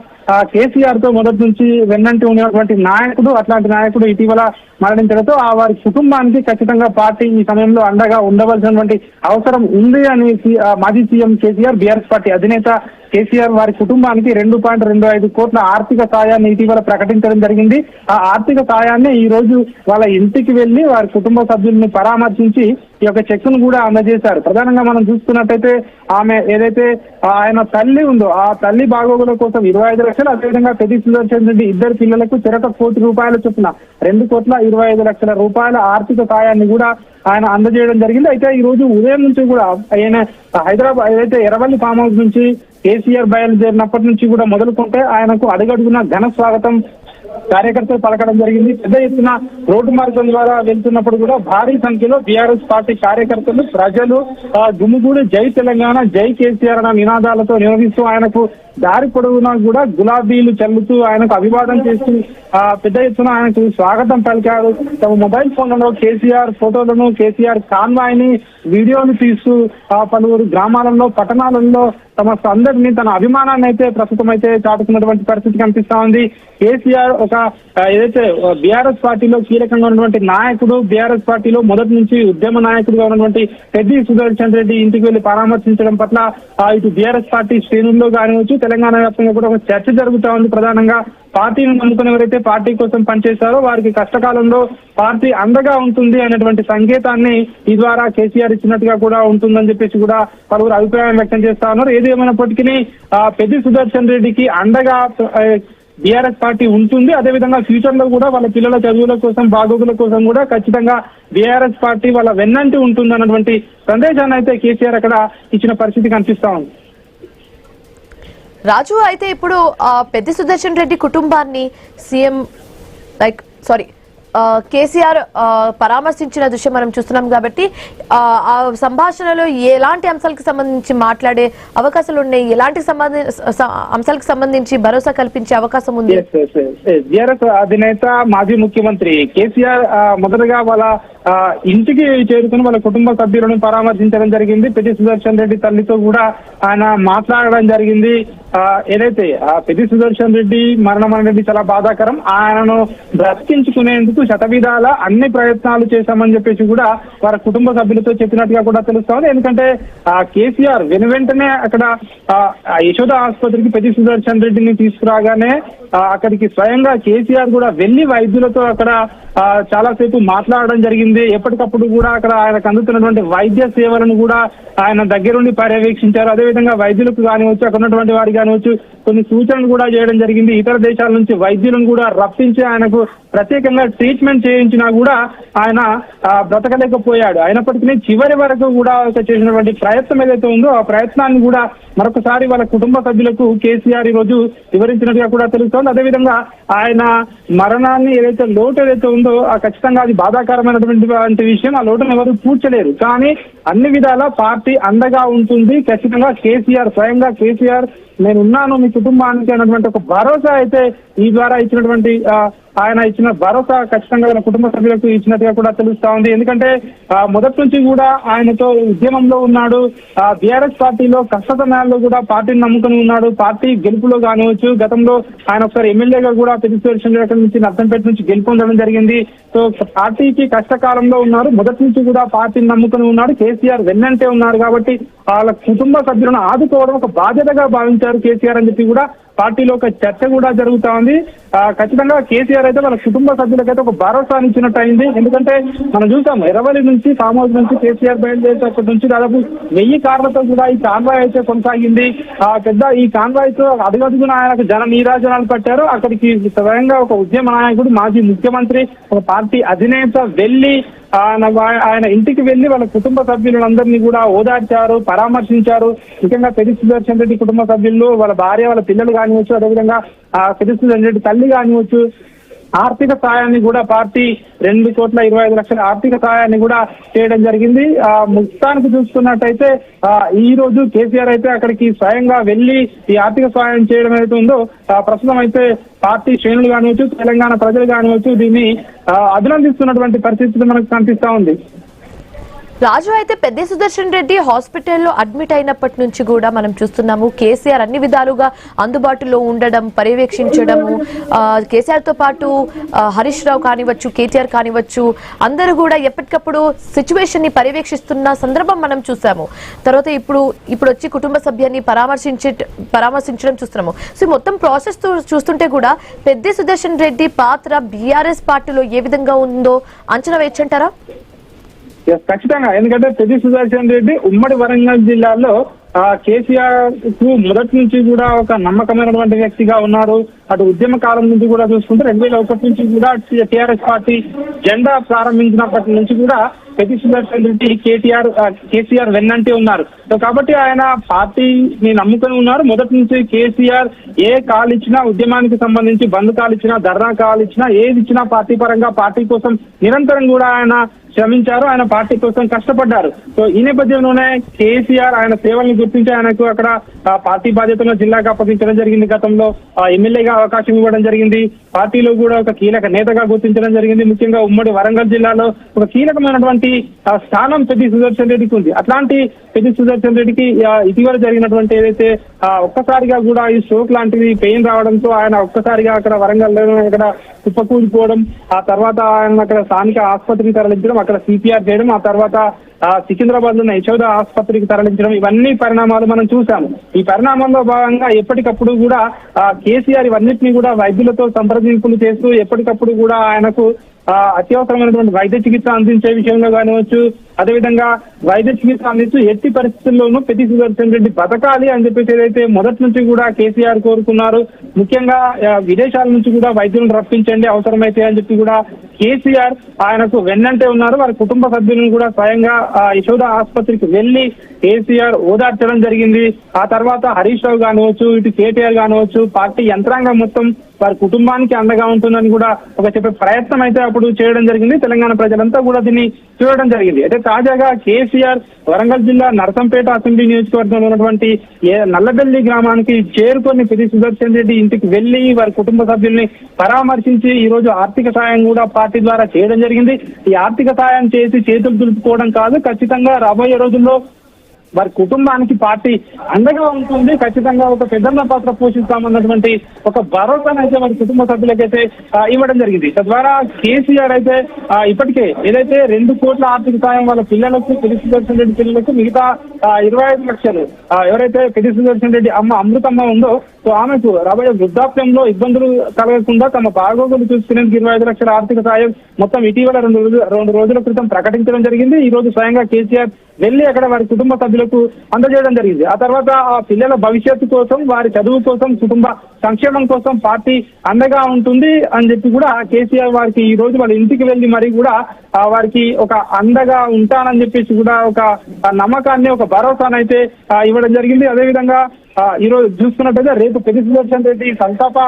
కేసీఆర్ తో మొదటి నుంచి వెన్నంటి ఉన్నటువంటి నాయకుడు. అట్లాంటి నాయకుడు ఇటీవల మరణించడంతో వారి కుటుంబానికి ఖచ్చితంగా పార్టీ ఈ సమయంలో అండగా ఉండవలసినటువంటి అవసరం ఉంది అని మాజీ సీఎం కేసీఆర్, బీఆర్ఎస్ పార్టీ అధినేత కేసీఆర్ వారి కుటుంబానికి 2.25 కోట్ల ఆర్థిక సాయాన్ని ఇటీవల ప్రకటించడం జరిగింది. ఆ ఆర్థిక సాయాన్ని ఈ రోజు వాళ్ళ ఇంటికి వెళ్లి వారి కుటుంబ సభ్యుల్ని పరామర్శించి ఈ యొక్క చెక్ ను కూడా అందజేశారు. ప్రధానంగా మనం చూసుకున్నట్టయితే ఆమె ఏదైతే ఆయన తల్లి ఉందో ఆ తల్లి బాగోగుల కోసం 25 లక్షలు, అదేవిధంగా పెద్ద సుదర్శన్ రెడ్డి ఇద్దరు పిల్లలకు చెరొక ₹1 చొప్పున 2.25 కోట్ల ఆర్థిక సాయాన్ని కూడా ఆయన అందజేయడం జరిగింది. అయితే ఈ రోజు ఉదయం నుంచి కూడా ఆయన హైదరాబాద్ ఏదైతే ఎర్రవల్లి ఫామ్ హౌస్ నుంచి కేసీఆర్ బయలుదేరినప్పటి నుంచి కూడా మొదలుకుంటే ఆయనకు అడుగడుగున ఘన స్వాగతం కార్యకర్తలు పలకడం జరిగింది. పెద్ద ఎత్తున రోడ్డు మార్గం ద్వారా వెళ్తున్నప్పుడు కూడా భారీ సంఖ్యలో బీఆర్ఎస్ పార్టీ కార్యకర్తలు, ప్రజలు గుమిగూడి జై తెలంగాణ, జై కేసీఆర్ అన్న నినాదాలతో నిర్వహిస్తూ ఆయనకు దారి పొడవునా కూడా గులాబీలు చల్లుతూ ఆయనకు అభివాదం చేస్తూ పెద్ద ఎత్తున ఆయనకు స్వాగతం పలికారు. తమ మొబైల్ ఫోన్లలో కేసీఆర్ ఫోటోలను, కేసీఆర్ కాన్వాయ్ ని వీడియోలు తీస్తూ పలువురు గ్రామాలలో, పట్టణాలలో తమ అందరినీ, తన అభిమానాన్ని అయితే ప్రస్తుతం అయితే చాటుకున్నటువంటి పరిస్థితి కనిపిస్తా ఉంది. కేసీఆర్ ఒక ఏదైతే బీఆర్ఎస్ పార్టీలో కీలకంగా ఉన్నటువంటి నాయకుడు, బీఆర్ఎస్ పార్టీలో మొదటి నుంచి ఉద్యమ నాయకుడిగా ఉన్నటువంటి పెద్ద సుదర్శన్ రెడ్డి ఇంటికి వెళ్లి పరామర్శించడం పట్ల ఇటు బీఆర్ఎస్ పార్టీ శ్రేణుల్లో కానివచ్చు, తెలంగాణ వ్యాప్తంగా కూడా ఒక చర్చ జరుగుతా ఉంది. ప్రధానంగా పార్టీని నమ్ముకుని ఎవరైతే పార్టీ కోసం పనిచేస్తారో వారికి కష్టకాలంలో పార్టీ అండగా ఉంటుంది అనేటువంటి సంకేతాన్ని ఈ ద్వారా కేసీఆర్ ఇచ్చినట్టుగా కూడా ఉంటుందని చెప్పేసి కూడా పలువురు అభిప్రాయం వ్యక్తం చేస్తా ఉన్నారు. ఏది ఏమైనప్పటికీ పెద్ద సుదర్శన్ రెడ్డికి అండగా బీఆర్ఎస్ పార్టీ ఉంటుంది. అదేవిధంగా ఫ్యూచర్ లో కూడా వాళ్ళ పిల్లల చదువుల కోసం, బాగోగుల కోసం కూడా ఖచ్చితంగా బీఆర్ఎస్ పార్టీ వాళ్ళ వెన్నంటి ఉంటుంది అన్నటువంటి సందేశాన్ని అయితే కేసీఆర్ అక్కడ ఇచ్చిన పరిస్థితి కనిపిస్తా ఉంది. రాజు, అయితే ఇప్పుడు పెద్ద సుదర్శన్ రెడ్డి కుటుంబాన్ని కేసీఆర్ పరామర్శించిన దృశ్యం మనం చూస్తున్నాం కాబట్టి ఆ సంభాషణలో ఎలాంటి అంశాలకు సంబంధించి మాట్లాడే అవకాశాలు ఉన్నాయి, ఎలాంటి అంశాలకు సంబంధించి భరోసా కల్పించే అవకాశం ఉంది? బీఆర్ఎస్ అధినేత మాజీ ముఖ్యమంత్రి కేసీఆర్ మొదటగా వాళ్ళ ఇంటికి చేరుకుని వాళ్ళ కుటుంబ సభ్యులను పరామర్శించడం జరిగింది. పెద్ద సుదర్శన్ రెడ్డి తల్లితో కూడా ఆయన మాట్లాడడం జరిగింది. ఏదైతే పెద్ది సుదర్శన్ రెడ్డి మరణం అనేది చాలా బాధాకరం. ఆయనను బ్రతికించుకునేందుకు శతవిధాల అన్ని ప్రయత్నాలు చేశామని చెప్పేసి కూడా వారి కుటుంబ సభ్యులతో చెప్పినట్టుగా కూడా తెలుస్తోంది. ఎందుకంటే కేసీఆర్ వెనువెంటనే అక్కడ యశోద ఆసుపత్రికి పెద్ది సుదర్శన్ రెడ్డిని తీసుకురాగానే అక్కడికి స్వయంగా కేసీఆర్ కూడా వెళ్లి వైద్యులతో అక్కడ చాలాసేపు మాట్లాడడం జరిగింది. ఎప్పటికప్పుడు కూడా అక్కడ ఆయనకు అందుతున్నటువంటి వైద్య సేవలను కూడా ఆయన దగ్గరుండి పర్యవేక్షించారు. అదేవిధంగా వైద్యులకు కానివచ్చు, అక్కడ ఉన్నటువంటి వారికి కానివచ్చు కొన్ని సూచనలు కూడా చేయడం జరిగింది. ఇతర దేశాల నుంచి వైద్యులను కూడా రప్పించి ఆయనకు ప్రత్యేకంగా ట్రీట్మెంట్ చేయించినా కూడా ఆయన బ్రతకలేకపోయాడు. అయినప్పటికీ చివరి వరకు కూడా చేసినటువంటి ప్రయత్నం ఏదైతే ఉందో ఆ ప్రయత్నాన్ని కూడా మరొకసారి వాళ్ళ కుటుంబ సభ్యులకు కేసీఆర్ ఈ రోజు వివరించినట్టుగా కూడా తెలుస్తోంది. అదేవిధంగా ఆయన మరణాన్ని ఏదైతే లోటు ఏదైతే ఉందో ఖచ్చితంగా అది బాధాకరమైనటువంటి విషయం. ఆ లోటును ఎవరు పూడ్చలేరు. కానీ అన్ని విధాల పార్టీ అండగా ఉంటుంది. ఖచ్చితంగా కేసీఆర్ స్వయంగా కేసీఆర్ నేనున్నాను మీ కుటుంబానికి అన్నటువంటి ఒక భరోసా అయితే ఈ ద్వారా ఇచ్చినటువంటి ఆయన ఇచ్చిన భరోసా ఖచ్చితంగా ఆయన కుటుంబ సభ్యులకు ఇచ్చినట్టుగా కూడా తెలుస్తా ఉంది. ఎందుకంటే మొదటి నుంచి కూడా ఆయనతో ఉద్యమంలో ఉన్నాడు. బీఆర్ఎస్ పార్టీలో కష్ట సమయాల్లో కూడా పార్టీని నమ్ముకుని ఉన్నాడు. పార్టీ గెలుపులో కానివచ్చు, గతంలో ఆయన ఒకసారి ఎమ్మెల్యేగా కూడా పెద్ది సుదర్శన్ రెడ్డి నుంచి నర్సంపేట నుంచి గెలుపొందడం జరిగింది. సో పార్టీకి కష్టకాలంలో ఉన్నారు. మొదటి నుంచి కూడా పార్టీని నమ్ముకుని ఉన్నాడు. కేసీఆర్ వెన్నంటే ఉన్నారు కాబట్టి వాళ్ళ కుటుంబ సభ్యులను ఆదుకోవడం ఒక బాధ్యతగా భావించారు కేసీఆర్ అని చెప్పి కూడా పార్టీలో ఒక చర్చ కూడా జరుగుతా ఉంది. ఖచ్చితంగా కేసీఆర్ అయితే వాళ్ళ కుటుంబ సభ్యులకైతే ఒక భరోసా ఇచ్చినట్టు అయింది. ఎందుకంటే మనం చూసాం ఎర్రవల్లి నుంచి ఫామ్ హౌస్ నుంచి కేసీఆర్ బయలుదేరేటప్పటి నుంచి దాదాపు 1000 కార్లతో కూడా ఈ కాన్వాయ్ అయితే కొనసాగింది. పెద్ద ఈ కాన్వాయ్ తో అడుగడుగున ఆయనకు జన నీరాజనాలు పట్టారు. అక్కడికి స్వయంగా ఒక ఉద్యమ నాయకుడు, మాజీ ముఖ్యమంత్రి, ఒక పార్టీ అధినేత వెళ్లి ఆయన ఇంటికి వెళ్లి వాళ్ళ కుటుంబ సభ్యులందరినీ కూడా ఓదార్చారు, పరామర్శించారు. ముఖ్యంగా పెద్ది సుదర్శన్ రెడ్డి కుటుంబ సభ్యులు, వాళ్ళ భార్య, వాళ్ళ పిల్లలు కానివచ్చు, అదేవిధంగా పెద్ది సుదర్శన్ రెడ్డి తల్లి కానివచ్చు, ఆర్థిక సాయాన్ని కూడా పార్టీ 2,25,00,000 ఆర్థిక సాయాన్ని కూడా చేయడం జరిగింది. మొత్తానికి చూసుకున్నట్టయితే ఈ రోజు కేసీఆర్ అయితే అక్కడికి స్వయంగా వెళ్లి ఈ ఆర్థిక సాయం చేయడం ఏదైతే ఉందో ప్రస్తుతం అయితే పార్టీ శ్రేణులు కానివచ్చు, తెలంగాణ ప్రజలు కానివచ్చు దీన్ని అభినందిస్తున్నటువంటి పరిస్థితి మనకు కనిపిస్తా ఉంది. రాజు, అయితే పెద్ది సుదర్శన్ రెడ్డి హాస్పిటల్లో అడ్మిట్ అయినప్పటి నుంచి కూడా మనం చూస్తున్నాము కేసీఆర్ అన్ని విధాలుగా అందుబాటులో ఉండడం, పర్యవేక్షించడము, కేసీఆర్ తో పాటు హరీష్ రావు కానివచ్చు, కేటీఆర్ కానివచ్చు, అందరూ కూడా ఎప్పటికప్పుడు సిచ్యువేషన్ ని పర్యవేక్షిస్తున్న సందర్భం మనం చూసాము. తర్వాత ఇప్పుడు వచ్చి కుటుంబ సభ్యాన్ని పరామర్శించడం చూస్తున్నాము. సో మొత్తం ప్రాసెస్ చూస్తుంటే కూడా పెద్ది సుదర్శన్ రెడ్డి పాత్ర బీఆర్ఎస్ పార్టీలో ఏ విధంగా ఉందో అంచనా వేయచ్చంటారా? ఖచ్చితంగా. ఎందుకంటే పెద్ది సుదర్శన్ రెడ్డి ఉమ్మడి వరంగల్ జిల్లాలో కేసీఆర్ కు మొదటి నుంచి కూడా ఒక నమ్మకమైనటువంటి వ్యక్తిగా ఉన్నారు. అటు ఉద్యమ కాలం నుంచి కూడా చూసుకుంటే 2001 నుంచి కూడా టీఆర్ఎస్ పార్టీ జెండా ప్రారంభించినప్పటి నుంచి కూడా పెద్ది సుదర్శన్ రెడ్డి కేసీఆర్ వెన్నంటే ఉన్నారు. సో కాబట్టి ఆయన పార్టీని నమ్ముకొని ఉన్నారు. మొదటి నుంచి కేసీఆర్ ఏ కాల్ ఇచ్చినా, ఉద్యమానికి సంబంధించి బంద్ కాల్ ఇచ్చినా, ధర్నా కాల్ ఇచ్చినా, ఏది ఇచ్చినా పార్టీ పరంగా పార్టీ కోసం నిరంతరం కూడా ఆయన శ్రమించారు. ఆయన పార్టీ కోసం కష్టపడ్డారు. సో ఈ నేపథ్యంలోనే కేసీఆర్ ఆయన సేవల్ని గుర్తించి ఆయనకు అక్కడ పార్టీ బాధ్యతలను జిల్లాకు అప్పగించడం జరిగింది. గతంలో ఎమ్మెల్యేగా అవకాశం ఇవ్వడం జరిగింది. పార్టీలో కూడా ఒక కీలక నేతగా గుర్తించడం జరిగింది. ముఖ్యంగా ఉమ్మడి వరంగల్ జిల్లాలో ఒక కీలకమైనటువంటి స్థానం పెద్ది సుదర్శన్ రెడ్డికి ఉంది. అట్లాంటి పెద్ది సుదర్శన్ రెడ్డికి ఇటీవల జరిగినటువంటి ఏదైతే ఒక్కసారిగా కూడా ఈ స్ట్రోక్ లాంటిది పెయిన్ రావడంతో ఆయన ఒక్కసారిగా అక్కడ వరంగల్ అక్కడ కుప్పకూలిపోవడం, ఆ తర్వాత ఆయన అక్కడ స్థానిక ఆసుపత్రికి తరలించడం, అక్కడ సిపిఆర్ చేయడం, ఆ తర్వాత సికింద్రాబాద్ లోని యశోద ఆసుపత్రికి తరలించడం, ఇవన్నీ పరిణామాలు మనం చూసాము. ఈ పరిణామంలో భాగంగా ఎప్పటికప్పుడు కూడా కేసీఆర్ ఇవన్నిటినీ కూడా వైద్యులతో సంప్రదింపులు చేస్తూ ఎప్పటికప్పుడు కూడా ఆయనకు అత్యవసరమైనటువంటి వైద్య చికిత్స అందించే విషయంలో కానివచ్చు, అదేవిధంగా వైద్య చికిత్స అందించు ఎట్టి పరిస్థితుల్లోనూ పెద్ది సుదర్శన్ రెడ్డి బతకాలి అని చెప్పేసి ఏదైతే మొదటి నుంచి కూడా కేసీఆర్ కోరుకున్నారు. ముఖ్యంగా విదేశాల నుంచి కూడా వైద్యులను రప్పించండి అవసరమైతే అని చెప్పి కూడా కేసీఆర్ ఆయనకు వెన్నంటే ఉన్నారు. వారి కుటుంబ సభ్యులను కూడా స్వయంగా యశోద ఆసుపత్రికి వెళ్లి కేసీఆర్ ఓదార్చడం జరిగింది. ఆ తర్వాత హరీష్ రావు కానివచ్చు, ఇటు కేటీఆర్ కానివచ్చు, పార్టీ యంత్రాంగం మొత్తం వారి కుటుంబానికి అండగా ఉంటుందని కూడా ఒక చెప్పే ప్రయత్నం అయితే అప్పుడు చేయడం జరిగింది. తెలంగాణ ప్రజలంతా కూడా దీన్ని చూడడం జరిగింది. అయితే తాజాగా కేసీఆర్ వరంగల్ జిల్లా నర్సంపేట అసెంబ్లీ నియోజకవర్గంలో ఉన్నటువంటి నల్లబెల్లి గ్రామానికి చేరుకొని పెద్ది సుదర్శన్ రెడ్డి ఇంటికి వెళ్లి వారి కుటుంబ సభ్యుల్ని పరామర్శించి ఈ రోజు ఆర్థిక సాయం కూడా పార్టీ ద్వారా చేయడం జరిగింది. ఈ ఆర్థిక సాయం చేసి చేతులు దులుపుకోవడం కాదు, ఖచ్చితంగా రాబోయే రోజుల్లో వారి కుటుంబానికి పార్టీ అండగా ఉంటుంది, ఖచ్చితంగా ఒక పెద్దన్న పాత్ర పోషిస్తామన్నటువంటి ఒక భరోసానైతే వారి కుటుంబ సభ్యులకైతే ఇవ్వడం జరిగింది. తద్వారా కేసీఆర్ అయితే ఇప్పటికే ఏదైతే 2 కోట్ల ఆర్థిక సాయం వాళ్ళ పిల్లలకు, పెద్ది సుదర్శన్ రెడ్డి పిల్లలకు, మిగతా 25 లక్షలు ఎవరైతే పెద్ది సుదర్శన్ రెడ్డి అమ్మ అమృతమ్మ ఉందో సో ఆమెకు రాబోయే వృద్ధాప్యంలో ఇబ్బందులు కలగకుండా తమ బాగోగులు చూసుకునేందుకు 25 లక్షల ఆర్థిక సాయం మొత్తం ఇటీవల 2 రోజుల క్రితం ప్రకటించడం జరిగింది. ఈ రోజు స్వయంగా కేసీఆర్ వెళ్లి అక్కడ వారి కుటుంబ సభ్యులకు అందజేయడం జరిగింది. ఆ తర్వాత ఆ పిల్లల భవిష్యత్తు కోసం, వారి చదువు కోసం, కుటుంబ సంక్షేమం కోసం పార్టీ అండగా ఉంటుంది అని చెప్పి కూడా కేసీఆర్ వారికి ఈ రోజు వాళ్ళ ఇంటికి వెళ్లి మరి కూడా వారికి ఒక అండగా ఉంటానని చెప్పేసి కూడా ఒక నమ్మకాన్ని, ఒక భరోసానైతే ఇవ్వడం జరిగింది. అదేవిధంగా ఈ రోజు చూసుకున్నట్టయితే రేపు పెద్ది సుదర్శన్ రెడ్డి సంతాప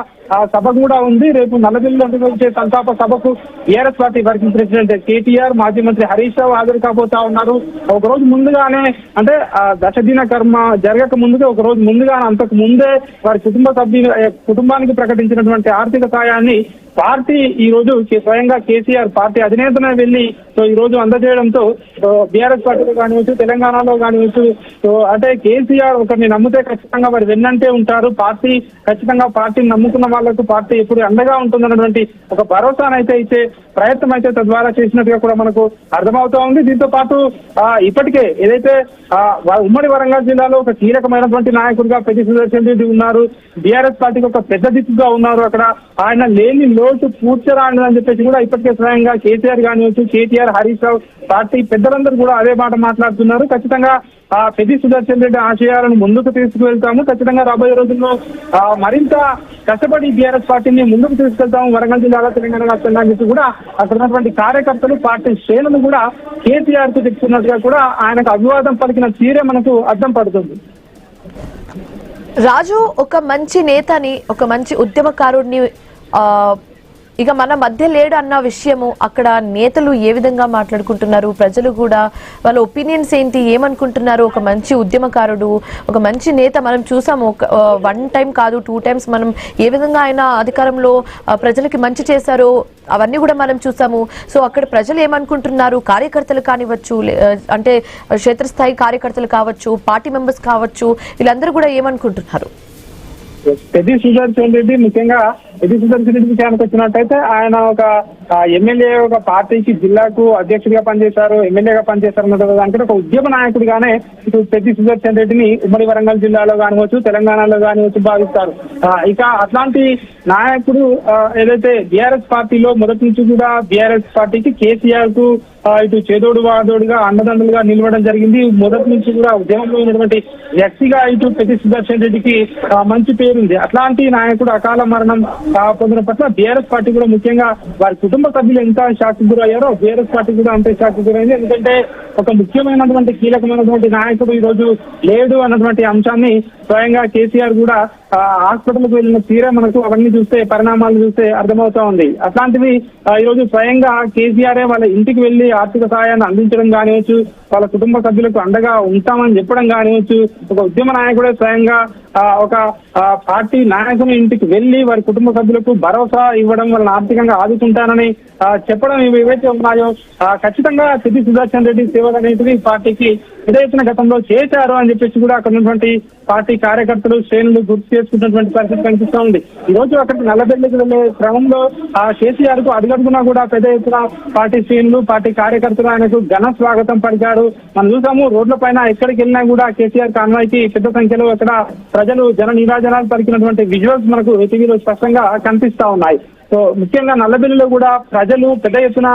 సభ కూడా ఉంది. రేపు నల్లబెల్లిలో నిర్వహించే సంతాప సభకు TRS party working president KTR, మాజీ మంత్రి హరీష్ రావు హాజరు కాబోతా ఉన్నారు. ఒక రోజు ముందుగానే అంటే దశదిన కర్మ జరగక ముందుగా ఒక రోజు ముందుగానే అంతకు ముందే వారి కుటుంబానికి ప్రకటించినటువంటి ఆర్థిక సాయాన్ని పార్టీ ఈ రోజు స్వయంగా కేసీఆర్ పార్టీ అధినేతనే వెళ్లి సో ఈ రోజు అందజేయడంతో బీఆర్ఎస్ పార్టీలో కానివచ్చు, తెలంగాణలో కానివచ్చు, సో అంటే కేసీఆర్ ఒకరిని నమ్మితే ఖచ్చితంగా వారు వెన్నంటే ఉంటారు. పార్టీ ఖచ్చితంగా పార్టీని నమ్ముకున్న వాళ్లకు పార్టీ ఎప్పుడు అండగా ఉంటుందన్నటువంటి ఒక భరోసానైతే ఇచ్చే ప్రయత్నం అయితే తద్వారా చేసినట్టుగా కూడా మనకు అర్థమవుతా ఉంది. దీంతో పాటు ఇప్పటికే ఏదైతే ఉమ్మడి వరంగల్ జిల్లాలో ఒక కీలకమైనటువంటి నాయకుడిగా పెద్ది సుదర్శన్ రెడ్డి ఉన్నారు, బీఆర్ఎస్ పార్టీకి ఒక పెద్ద దిక్కుగా ఉన్నారు. అక్కడ ఆయన లేని లోటు పూడ్చరాని చెప్పేసి కూడా ఇప్పటికే స్వయంగా కేసీఆర్ కానివచ్చు, కేటీఆర్, హరీష్ రావు పార్టీ పెద్దలందరూ కూడా అదే మాట మాట్లాడుతున్నారు. ఖచ్చితంగా పెద్ది సుదర్శన్ రెడ్డి ఆశయాలను ముందుకు తీసుకువెళ్తాము, ఖచ్చితంగా రాబోయే రోజుల్లో మరింత కష్టపడి బీఆర్ఎస్ పార్టీని ముందుకు తీసుకెళ్తాము వరంగల్ జిల్లాలో, తెలంగాణ రాష్ట్రంలో అని చెప్పి కూడా అక్కడ ఉన్నటువంటి కార్యకర్తలు, పార్టీ శ్రేణులు కూడా కేసీఆర్ కు చెప్తున్నట్టుగా కూడా ఆయనకు అభివాదం పలికిన తీరే మనకు అర్థం పడుతుంది. రాజు, ఒక మంచి నేతని, ఒక మంచి ఉద్యమకారుడిని ఇక మన మధ్య లేడు అన్న విషయము అక్కడ నేతలు ఏ విధంగా మాట్లాడుకుంటున్నారు, ప్రజలు కూడా వాళ్ళ ఒపీనియన్స్ ఏంటి, ఏమనుకుంటున్నారు? ఒక మంచి ఉద్యమకారుడు, ఒక మంచి నేత మనం చూసాము. 1 టైం కాదు 2 టైమ్స్ మనం ఏ విధంగా ఆయన అధికారంలో ప్రజలకి మంచి చేశారో అవన్నీ కూడా మనం చూసాము. సో అక్కడ ప్రజలు ఏమనుకుంటున్నారు, కార్యకర్తలు కానివచ్చు, అంటే క్షేత్రస్థాయి కార్యకర్తలు కావచ్చు, పార్టీ మెంబర్స్ కావచ్చు, వీళ్ళందరూ కూడా ఏమనుకుంటున్నారు? పెద్ది సుదర్శన్ రెడ్డి ముఖ్యంగా పెద్ది సుదర్శన్ రెడ్డి విషయానికి వచ్చినట్టయితే ఆయన ఒక ఎమ్మెల్యే, ఒక పార్టీకి జిల్లాకు అధ్యక్షుడిగా పనిచేశారు, ఎమ్మెల్యేగా పనిచేశారు అన్నది దానికంటే ఒక ఉద్యమ నాయకుడిగానే ఇటు పెద్ది సుదర్శన్ రెడ్డిని ఉమ్మడి వరంగల్ జిల్లాలో కానివచ్చు, తెలంగాణలో కానివచ్చు భావిస్తారు. ఇక అట్లాంటి నాయకుడు ఏదైతే బీఆర్ఎస్ పార్టీలో మొదటి నుంచి కూడా బీఆర్ఎస్ పార్టీకి కేసీఆర్ కు ఇటు చేదోడు వాదోడుగా అండదండలుగా నిలవడం జరిగింది. మొదటి నుంచి కూడా ఉద్యమంలో ఉన్నటువంటి వ్యక్తిగా ఇటు పెద్ది సుదర్శన్ రెడ్డికి మంచి పేరుంది. అట్లాంటి నాయకుడు అకాల మరణం పొందిన పట్ల బీఆర్ఎస్ పార్టీ కూడా ముఖ్యంగా వారి కుటుంబ సభ్యులు ఎంత షాక్ గురయ్యారో బీఆర్ఎస్ పార్టీ కూడా అంతే షాక్ గురైంది. ఎందుకంటే ఒక ముఖ్యమైనటువంటి కీలకమైనటువంటి నాయకుడు ఈ రోజు లేడు అన్నటువంటి అంశాన్ని స్వయంగా కేసీఆర్ కూడా హాస్పిటల్కి వెళ్ళిన తీరే మనకు అవన్నీ చూస్తే, పరిణామాలు చూస్తే అర్థమవుతా ఉంది. అట్లాంటివి ఈ రోజు స్వయంగా కేసీఆర్ వాళ్ళ ఇంటికి వెళ్లి ఆర్థిక సహాయాన్ని అందించడం కానివచ్చు, వాళ్ళ కుటుంబ సభ్యులకు అండగా ఉంటామని చెప్పడం కానివచ్చు, ఒక ఉద్యమ నాయకుడే స్వయంగా ఒక పార్టీ నాయకుని ఇంటికి వెళ్లి వారి కుటుంబ సభ్యులకు భరోసా ఇవ్వడం, వాళ్ళని ఆర్థికంగా ఆదుకుంటానని చెప్పడం ఏవైతే ఉన్నాయో ఖచ్చితంగా పెద్ది సుదర్శన్ రెడ్డి సేవలు అనేటివి పార్టీకి పెద్ద ఎత్తున గతంలో చేశారు అని చెప్పేసి కూడా అక్కడ ఉన్నటువంటి పార్టీ కార్యకర్తలు, శ్రేణులు గుర్తు చేసుకున్నటువంటి పరిస్థితి కనిపిస్తూ ఉంది. ఈ రోజు అక్కడికి నల్లబెల్లికి వెళ్లే క్రమంలో కేసీఆర్ కు అడుగడుగునా కూడా పెద్ద ఎత్తున పార్టీ శ్రేణులు, పార్టీ కార్యకర్తలు ఆయనకు ఘన స్వాగతం పలికారు. మనం చూసాము రోడ్ల పైన ఎక్కడికి వెళ్ళినా కూడా కేసీఆర్ కాన్వాయ్కి పెద్ద సంఖ్యలో అక్కడ ప్రజలు జన నీరాజనాలు పలికినటువంటి విజువల్స్ మనకు టీవీలో స్పష్టంగా కనిపిస్తా ఉన్నాయి. సో ముఖ్యంగా నల్లబెల్లిలో కూడా ప్రజలు పెద్ద ఎత్తున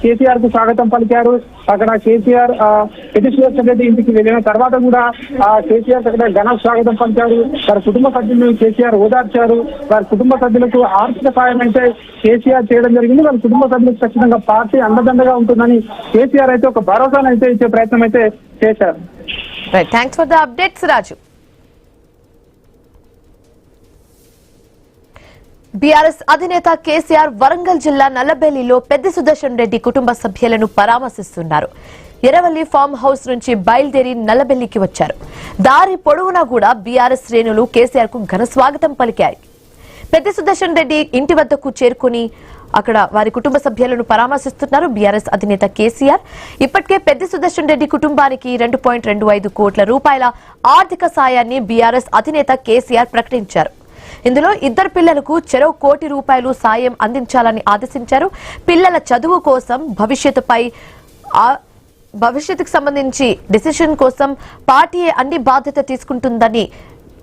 కేసీఆర్ కు స్వాగతం పలికారు. అక్కడ కేసీఆర్ పెద్ది సుదర్శన్ రెడ్డి ఇంటికి వెళ్ళిన తర్వాత కూడా కేసీఆర్ అక్కడ ఘన స్వాగతం పలికారు. వారి కుటుంబ సభ్యులను కేసీఆర్ ఓదార్చారు. వారి కుటుంబ సభ్యులకు ఆర్థిక సాయం అయితే కేసీఆర్ చేయడం జరిగింది. వారి కుటుంబ సభ్యులకు ఖచ్చితంగా పార్టీ అండదండగా ఉంటుందని కేసీఆర్ అయితే ఒక భరోసాను అయితే ఇచ్చే ప్రయత్నం అయితే చేశారు. Thanks for the updates Raju. BRS అధినేత కేసీఆర్ వరంగల్ జిల్లా నల్లబెల్లిలో పెద్ది సుదర్శన్ రెడ్డి కుటుంబ సభ్యులను పరామర్శిస్తున్నారు. ఎర్రవల్లి ఫామ్ హౌస్ నుంచి బయలుదేరి నల్లబెల్లికి వచ్చారు. దారి పొడవునా కూడా బీఆర్ఎస్ శ్రేణులు కేసీఆర్ కు ఘన స్వాగతం పలికారు. పెద్ది సుదర్శన్ రెడ్డి ఇంటి వద్దకు చేరుకుని అక్కడ వారి కుటుంబ సభ్యులను పరామర్శిస్తున్నారు బీఆర్ఎస్ అధినేత కేసీఆర్. ఇప్పటికే పెద్ది సుదర్శన్ రెడ్డి కుటుంబానికి 2.25 కోట్ల రూపాయల ఆర్థిక సాయాన్ని బీఆర్ఎస్ అధినేత కేసీఆర్ ప్రకటించారు. ఇందులో 2 పిల్లలకు చెరో ₹1 కోటి సాయం అందించాలని ఆదేశించారు. పిల్లల చదువు కోసం భవిష్యత్తుకు సంబంధించి డిసిషన్ కోసం పార్టీయే అన్ని బాధ్యత తీసుకుంటుందని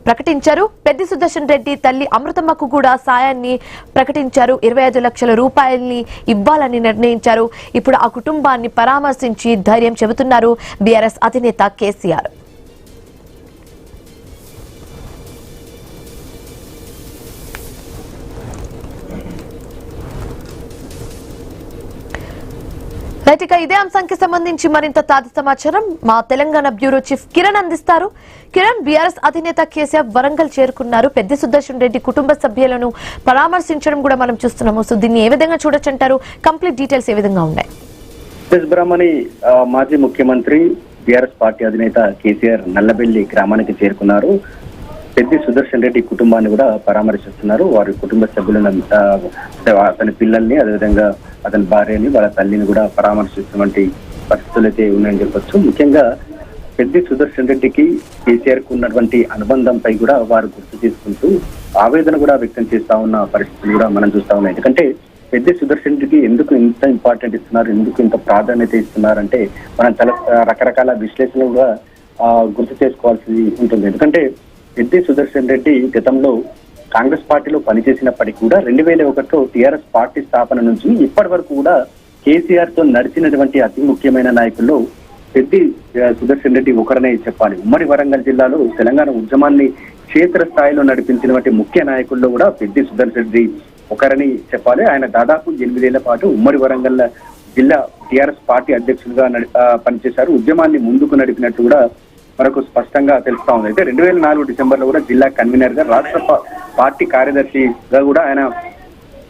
ప్రకటించారు. పెద్ది సుదర్శన్ రెడ్డి తల్లి అమృతమ్మకు కూడా సాయాన్ని ప్రకటించారు. 25 లక్షల రూపాయల్ని ఇవ్వాలని నిర్ణయించారు. ఇప్పుడు ఆ కుటుంబాన్ని పరామర్శించి ధైర్యం చెబుతున్నారు బీఆర్ఎస్ అధినేత కేసీఆర్. ఇక ఇదే అంశానికి సంబంధించి మరింత తాజా సమాచారం మా తెలంగాణ బ్యూరో చీఫ్ కిరణ్ అందిస్తారు. కిరణ్, బీఆర్ఎస్ అధినేత కేసీఆర్ వరంగల్ చేరుకున్నారు. పెద్ది సుదర్శన్ రెడ్డి కుటుంబ సభ్యులను పరామర్శించడం కూడా మనం చూస్తున్నాము. సో దీన్ని ఏ విధంగా చూడొచ్చు అంటారు? కంప్లీట్ డీటెయిల్స్ ఏ విధంగా ఉన్నాయి? బ్రహ్మణి మాజీ ముఖ్యమంత్రి బీఆర్ఎస్ పార్టీ అధినేత కేసీఆర్ నల్లబెల్లి గ్రామానికి చేరుకున్నారు. పెద్ది సుదర్శన్ రెడ్డి కుటుంబాన్ని కూడా పరామర్శిస్తున్నారు. వారి కుటుంబ సభ్యులను, అతని పిల్లల్ని, అదేవిధంగా అతని భార్యని, వాళ్ళ తల్లిని కూడా పరామర్శిస్తున్నటువంటి పరిస్థితులు అయితే ఉన్నాయని చెప్పొచ్చు. ముఖ్యంగా పెద్ది సుదర్శన్ రెడ్డికి కేసీఆర్ కు ఉన్నటువంటి అనుబంధంపై కూడా వారు గుర్తు చేసుకుంటూ ఆవేదన కూడా వ్యక్తం చేస్తా ఉన్న పరిస్థితులు కూడా మనం చూస్తా ఉన్నాం. ఎందుకంటే పెద్ది సుదర్శన్ రెడ్డికి ఎందుకు ఇంత ఇంపార్టెంట్ ఇస్తున్నారు, ఎందుకు ఇంత ప్రాధాన్యత ఇస్తున్నారంటే మనం చాలా రకరకాల విశ్లేషణలు కూడా గుర్తు చేసుకోవాల్సి ఉంటుంది. ఎందుకంటే పెద్ది సుదర్శన్ రెడ్డి గతంలో కాంగ్రెస్ పార్టీలో పనిచేసినప్పటికీ కూడా 2001లో టీఆర్ఎస్ పార్టీ స్థాపన నుంచి ఇప్పటి వరకు కూడా కేసీఆర్ తో నడిచినటువంటి అతి ముఖ్యమైన నాయకుల్లో పెద్ది సుదర్శన్ రెడ్డి ఒకరనే చెప్పాలి. ఉమ్మడి వరంగల్ జిల్లాలో తెలంగాణ ఉద్యమాన్ని క్షేత్రస్థాయిలో నడిపించినటువంటి ముఖ్య నాయకుల్లో కూడా పెద్ది సుదర్శన్ రెడ్డి ఒకరని చెప్పాలి. ఆయన దాదాపు 8 ఏళ్ల పాటు ఉమ్మడి వరంగల్ జిల్లా టీఆర్ఎస్ పార్టీ అధ్యక్షులుగా పనిచేశారు. ఉద్యమాన్ని ముందుకు నడిపినట్టు కూడా మనకు స్పష్టంగా తెలుస్తా ఉంది. అయితే 2004 డిసెంబర్లో కూడా జిల్లా కన్వీనర్ గా, రాష్ట్ర పార్టీ కార్యదర్శిగా కూడా ఆయన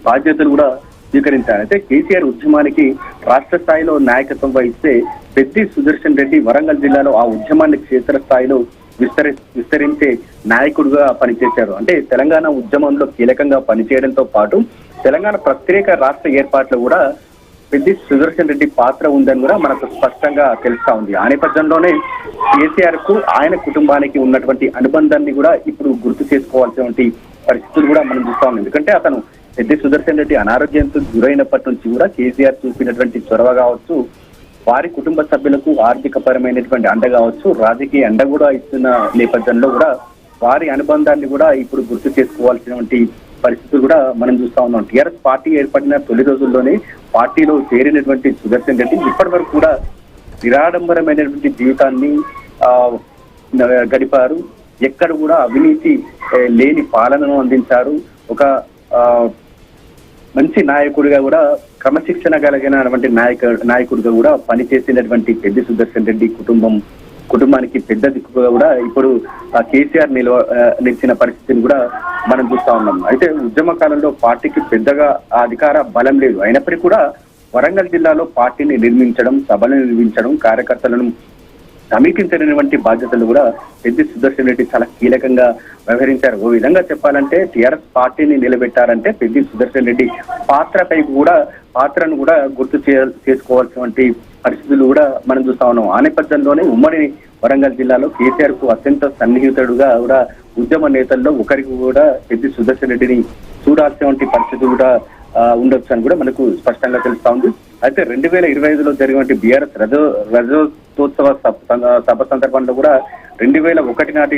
బాధ్యతలు కూడా స్వీకరించారు. అయితే కేసీఆర్ ఉద్యమానికి రాష్ట్ర స్థాయిలో నాయకత్వం వహిస్తే పెద్ది సుదర్శన్ రెడ్డి వరంగల్ జిల్లాలో ఆ ఉద్యమాన్ని క్షేత్రస్థాయిలో విస్తరించే నాయకుడుగా పనిచేశారు. అంటే తెలంగాణ ఉద్యమంలో కీలకంగా పనిచేయడంతో పాటు తెలంగాణ ప్రత్యేక రాష్ట్ర ఏర్పాట్లో కూడా పెద్ది సుదర్శన్ రెడ్డి పాత్ర ఉందని కూడా మనకు స్పష్టంగా తెలుస్తా ఉంది. ఆ నేపథ్యంలోనే కేసీఆర్ కు ఆయన కుటుంబానికి ఉన్నటువంటి అనుబంధాన్ని కూడా ఇప్పుడు గుర్తు చేసుకోవాల్సినటువంటి పరిస్థితులు కూడా మనం చూస్తా ఉన్నాం. ఎందుకంటే అతను పెద్ది సుదర్శన్ రెడ్డి అనారోగ్యంతో గురైనప్పటి నుంచి కూడా కేసీఆర్ చూపినటువంటి చొరవ కావచ్చు, వారి కుటుంబ సభ్యులకు ఆర్థిక పరమైనటువంటి అండ కావచ్చు, రాజకీయ అండ కూడా ఇస్తున్న నేపథ్యంలో కూడా వారి అనుబంధాన్ని కూడా ఇప్పుడు గుర్తు చేసుకోవాల్సినటువంటి పరిస్థితులు కూడా మనం చూస్తా ఉన్నాం. టీఆర్ఎస్ పార్టీ ఏర్పడిన తొలి రోజుల్లోనే పార్టీలో చేరినటువంటి సుదర్శన్ రెడ్డి ఇప్పటి వరకు కూడా నిరాడంబరమైనటువంటి జీవితాన్ని గడిపారు. ఎక్కడ కూడా అవినీతి లేని పాలనను అందించారు. ఒక మంచి నాయకుడిగా కూడా, క్రమశిక్షణ కలిగినటువంటి నాయకుడిగా కూడా పనిచేసినటువంటి పెద్ది సుదర్శన్ రెడ్డి కుటుంబానికి పెద్ద దిక్కుగా కూడా ఇప్పుడు కేసీఆర్ నిలిచిన పరిస్థితిని కూడా మనం చూస్తా ఉన్నాం. అయితే ఉద్యమ కాలంలో పార్టీకి పెద్దగా అధికార బలం లేదు. అయినప్పటికీ కూడా వరంగల్ జిల్లాలో పార్టీని నిర్మించడం, సభలను నిర్మించడం, కార్యకర్తలను సమీక్షించినటువంటి బాధ్యతలు కూడా పెద్ది సుదర్శన్ రెడ్డి చాలా కీలకంగా వ్యవహరించారు. ఓ విధంగా చెప్పాలంటే టీఆర్ఎస్ పార్టీని నిలబెట్టారంటే పెద్ది సుదర్శన్ రెడ్డి పాత్రను కూడా గుర్తు చేసుకోవాల్సినటువంటి పరిస్థితులు కూడా మనం చూస్తా ఉన్నాం. ఆ నేపథ్యంలోనే ఉమ్మడి వరంగల్ జిల్లాలో కేసీఆర్ కు అత్యంత సన్నిహితుడుగా కూడా ఉద్యమ నేతల్లో ఒకరికి కూడా పెద్ది సుదర్శన్ రెడ్డిని చూడాల్సినటువంటి పరిస్థితి కూడా ఉండొచ్చు అని కూడా మనకు స్పష్టంగా తెలుస్తా ఉంది. అయితే 2025లో జరిగినటువంటి బీఆర్ఎస్ రజతోత్సవ సభ సందర్భంలో కూడా 2001 నాటి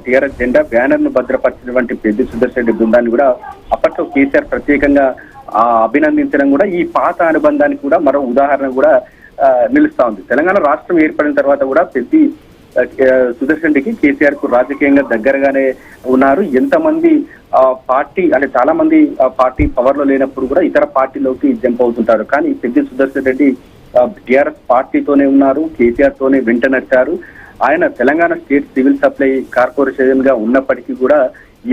టీఆర్ఎస్ జెండా బ్యానర్ ను భద్రపరిచినటువంటి పెద్ది సుదర్శన్ రెడ్డి బృందాన్ని కూడా అప్పట్లో కేసీఆర్ ప్రత్యేకంగా అభినందించడం కూడా ఈ పాత అనుబంధానికి కూడా మరో ఉదాహరణ కూడా నిలుస్తా ఉంది. తెలంగాణ రాష్ట్రం ఏర్పడిన తర్వాత కూడా పెద్ది సుదర్శన్ రెడ్డికి కేసీఆర్ కు రాజకీయంగా దగ్గరగానే ఉన్నారు. ఎంతమంది పార్టీ అంటే చాలా మంది పార్టీ పవర్ లో లేనప్పుడు కూడా ఇతర పార్టీలోకి జంప్ అవుతుంటారు. కానీ పెద్ది సుదర్శన్ రెడ్డి టీఆర్ఎస్ పార్టీతోనే ఉన్నారు, కేసీఆర్ తోనే వెంట నడిచారు. ఆయన Telangana state civil supply corporation గా ఉన్నప్పటికీ కూడా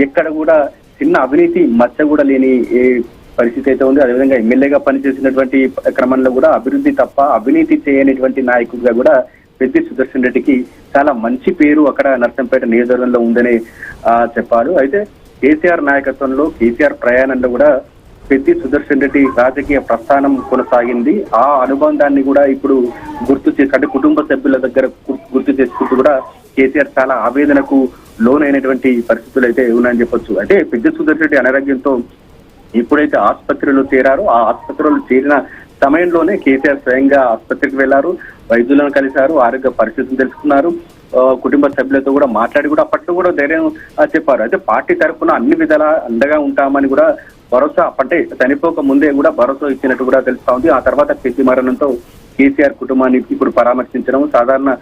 ఎక్కడ కూడా చిన్న అవినీతి మచ్చ కూడా లేని పరిస్థితి అయితే ఉంది. అదేవిధంగా ఎమ్మెల్యేగా పనిచేసినటువంటి క్రమంలో కూడా అభివృద్ధి తప్ప అవినీతి చేయనటువంటి నాయకుడిగా కూడా పెద్ది సుదర్శన్ రెడ్డికి చాలా మంచి పేరు అక్కడ నర్సంపేట నియోజకవర్గంలో ఉందనే చెప్పారు. అయితే కేసీఆర్ నాయకత్వంలో, కేసీఆర్ ప్రయాణంలో కూడా పెద్ది సుదర్శన్ రెడ్డి రాజకీయ ప్రస్థానం కొనసాగింది. ఆ అనుబంధాన్ని కూడా ఇప్పుడు అంటే కుటుంబ సభ్యుల దగ్గర గుర్తు చేసుకుంటూ కూడా కేసీఆర్ చాలా ఆవేదనకు లోనైనటువంటి పరిస్థితులు అయితే ఉన్నాయని చెప్పొచ్చు. అంటే పెద్ది సుదర్శన్ రెడ్డి అనారోగ్యంతో ఎప్పుడైతే ఆసుపత్రిలో చేరారో ఆ ఆసుపత్రిలో చేరిన సమయంలోనే కేసీఆర్ స్వయంగా ఆసుపత్రికి వెళ్లారు, వైద్యులను కలిశారు, ఆరోగ్య పరిస్థితులు తెలుసుకున్నారు, కుటుంబ సభ్యులతో కూడా మాట్లాడి కూడా అప్పట్లో కూడా ధైర్యం చెప్పారు. అయితే పార్టీ తరఫున అన్ని విధాలా అండగా ఉంటామని కూడా భరోసా, అంటే చనిపోక ముందే కూడా భరోసా ఇచ్చినట్టు కూడా తెలుస్తా ఉంది. ఆ తర్వాత పెద్ది మరణంతో కేసీఆర్ కుటుంబాన్ని ఇప్పుడు పరామర్శించడం సాధారణ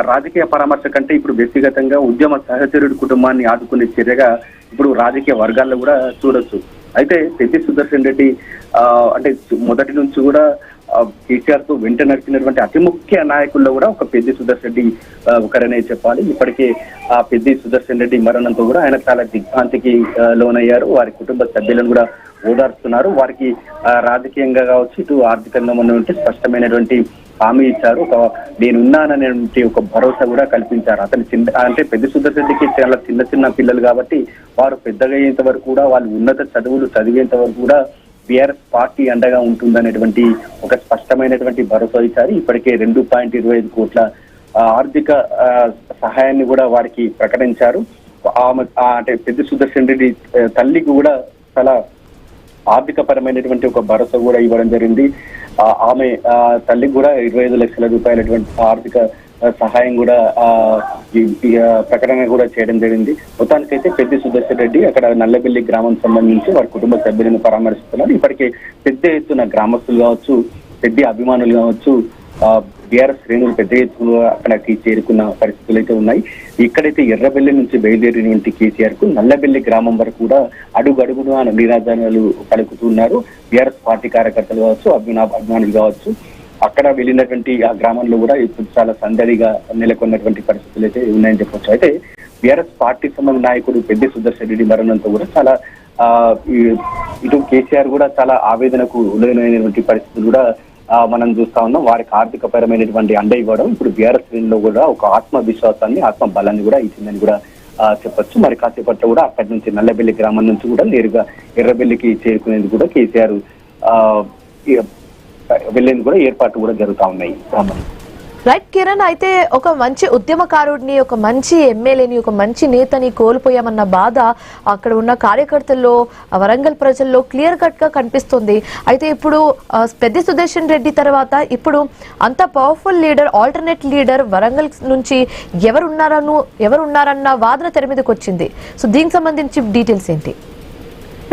రాజకీయ పరామర్శ కంటే ఇప్పుడు వ్యక్తిగతంగా ఉద్యమ సహచరుడి కుటుంబాన్ని ఆదుకునే చర్యగా ఇప్పుడు రాజకీయ వర్గాల్లో కూడా చూడొచ్చు. అయితే పెద్ది సుదర్శన్ రెడ్డి అంటే మొదటి నుంచి కూడా కేసీఆర్ తో వెంట నడిచినటువంటి అతి ముఖ్య నాయకుల్లో కూడా ఒక పెద్ది సుదర్శన్ రెడ్డి ఒకరనే చెప్పాలి. ఇప్పటికే ఆ పెద్ది సుదర్శన్ రెడ్డి మరణంతో కూడా ఆయన చాలా దిగ్భ్రాంతికి లోనయ్యారు. వారి కుటుంబ సభ్యులను కూడా ఓదార్స్తున్నారు. వారికి రాజకీయంగా కావచ్చు, ఇటు ఆర్థికంగా ఉన్నటువంటి స్పష్టమైనటువంటి హామీ ఇచ్చారు. నేనున్నాననేటువంటి ఒక భరోసా కూడా కల్పించారు. అతను అంటే పెద్ది సుదర్శన్ రెడ్డికి చాలా చిన్న పిల్లలు కాబట్టి వారు పెద్దగా అయ్యేంత వరకు కూడా వాళ్ళు ఉన్నత చదువులు చదివేంత వరకు కూడా బీఆర్ఎస్ పార్టీ అండగా ఉంటుందనేటువంటి ఒక స్పష్టమైనటువంటి భరోసా ఇచ్చారు. ఇప్పటికే 2.25 కోట్ల ఆర్థిక సహాయాన్ని కూడా వారికి ప్రకటించారు. అంటే పెద్ది సుదర్శన్ రెడ్డి తల్లికి కూడా చాలా ఆర్థిక పరమైనటువంటి ఒక భరోసా కూడా ఇవ్వడం జరిగింది. ఆమె తల్లికి కూడా 25 లక్షల రూపాయలటువంటి ఆర్థిక సహాయం కూడా ప్రకటన కూడా చేయడం జరిగింది. మొత్తానికైతే పెద్ది సుదర్శన్ రెడ్డి అక్కడ నల్లబెల్లి గ్రామం సంబంధించి వారి కుటుంబ సభ్యులను పరామర్శిస్తున్నారు. ఇప్పటికే పెద్ద ఎత్తున గ్రామస్తులు కావచ్చు, పెద్ద అభిమానులు కావచ్చు, బీఆర్ఎస్ శ్రేణులు పెద్ద ఎత్తున అక్కడికి చేరుకున్న పరిస్థితులు అయితే ఉన్నాయి. ఇక్కడైతే ఎర్రబెల్లి నుంచి బయలుదేరినటువంటి కేసీఆర్ కు నల్లబెల్లి గ్రామం వరకు కూడా అడుగడుగున నిరాజనాలు పలుకుతున్నారు. బీఆర్ఎస్ పార్టీ కార్యకర్తలు కావచ్చు, అభిమానులు కావచ్చు. అక్కడ వెళ్ళినటువంటి ఆ గ్రామంలో కూడా ఇప్పుడు చాలా సందడిగా నెలకొన్నటువంటి పరిస్థితులు అయితే ఉన్నాయని చెప్పొచ్చు. అయితే బీఆర్ఎస్ పార్టీ సంబంధ నాయకుడు పెద్ది సుదర్శన్ రెడ్డి మరణంతో కూడా చాలా ఇటు కేసీఆర్ కూడా చాలా ఆవేదనకు లోనైనటువంటి పరిస్థితులు కూడా మనం చూస్తా ఉన్నాం. వారికి ఆర్థిక పరమైనటువంటి అండ ఇవ్వడం ఇప్పుడు బీఆర్ఎస్ లో కూడా ఒక ఆత్మవిశ్వాసాన్ని, ఆత్మ బలాన్ని కూడా ఇచ్చిందని కూడా చెప్పొచ్చు. మరి కాసేపట్లో కూడా అక్కడి నుంచి నల్లబెల్లి గ్రామం నుంచి కూడా నేరుగా ఎర్రబెల్లికి చేరుకునేందుకు కూడా కేసీఆర్ వెళ్లేందుకు కూడా ఏర్పాట్లు కూడా జరుగుతా ఉన్నాయి. రైట్ కిరణ్, అయితే ఒక మంచి ఉద్యమకారుడిని, ఒక మంచి ఎమ్మెల్యేని, ఒక మంచి నేతని కోల్పోయామన్న బాధ అక్కడ ఉన్న కార్యకర్తల్లో, వరంగల్ ప్రజల్లో క్లియర్ కట్ గా కనిపిస్తుంది. అయితే ఇప్పుడు పెద్ది సుదర్శన్ రెడ్డి తర్వాత ఇప్పుడు అంత powerful leader, alternate leader Warangal నుంచి ఎవరున్నారన్న వాదన తెర మీదకి వచ్చింది. సో దీనికి సంబంధించి డీటెయిల్స్ ఏంటి?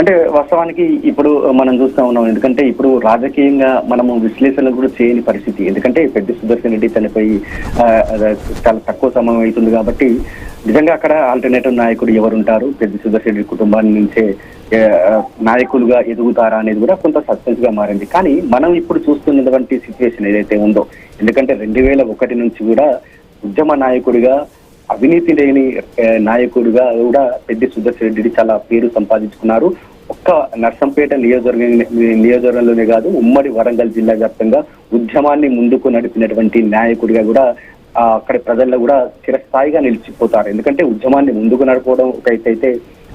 అంటే వాస్తవానికి ఇప్పుడు మనం చూస్తా ఉన్నాం. ఎందుకంటే ఇప్పుడు రాజకీయంగా మనము విశ్లేషణలు కూడా చేయని పరిస్థితి. ఎందుకంటే పెద్ది సుదర్శన్ రెడ్డి చనిపోయి చాలా తక్కువ సమయం అవుతుంది కాబట్టి నిజంగా అక్కడ ఆల్టర్నేటివ్ నాయకుడు ఎవరుంటారు, పెద్ది సుదర్శన్ రెడ్డి కుటుంబాన్ని నుంచే నాయకులుగా ఎదుగుతారా అనేది కూడా కొంత సస్పెన్స్ గా మారింది. కానీ మనం ఇప్పుడు చూస్తున్నటువంటి సిచ్యువేషన్ ఏదైతే ఉందో, ఎందుకంటే 2001 నుంచి కూడా ఉద్యమ నాయకుడిగా, అవినీతి లేని నాయకుడిగా కూడా పెద్ది సుదర్శన్ రెడ్డి చాలా పేరు సంపాదించుకున్నారు. ఒక్క నర్సంపేట నియోజకవర్గంలోనే కాదు, ఉమ్మడి వరంగల్ జిల్లా వ్యాప్తంగా ఉద్యమాన్ని ముందుకు నడిపినటువంటి నాయకుడిగా కూడా అక్కడ ప్రజల్లో కూడా చిరస్థాయిగా నిలిచిపోతారు. ఎందుకంటే ఉద్యమాన్ని ముందుకు నడపడం ఒకటైతే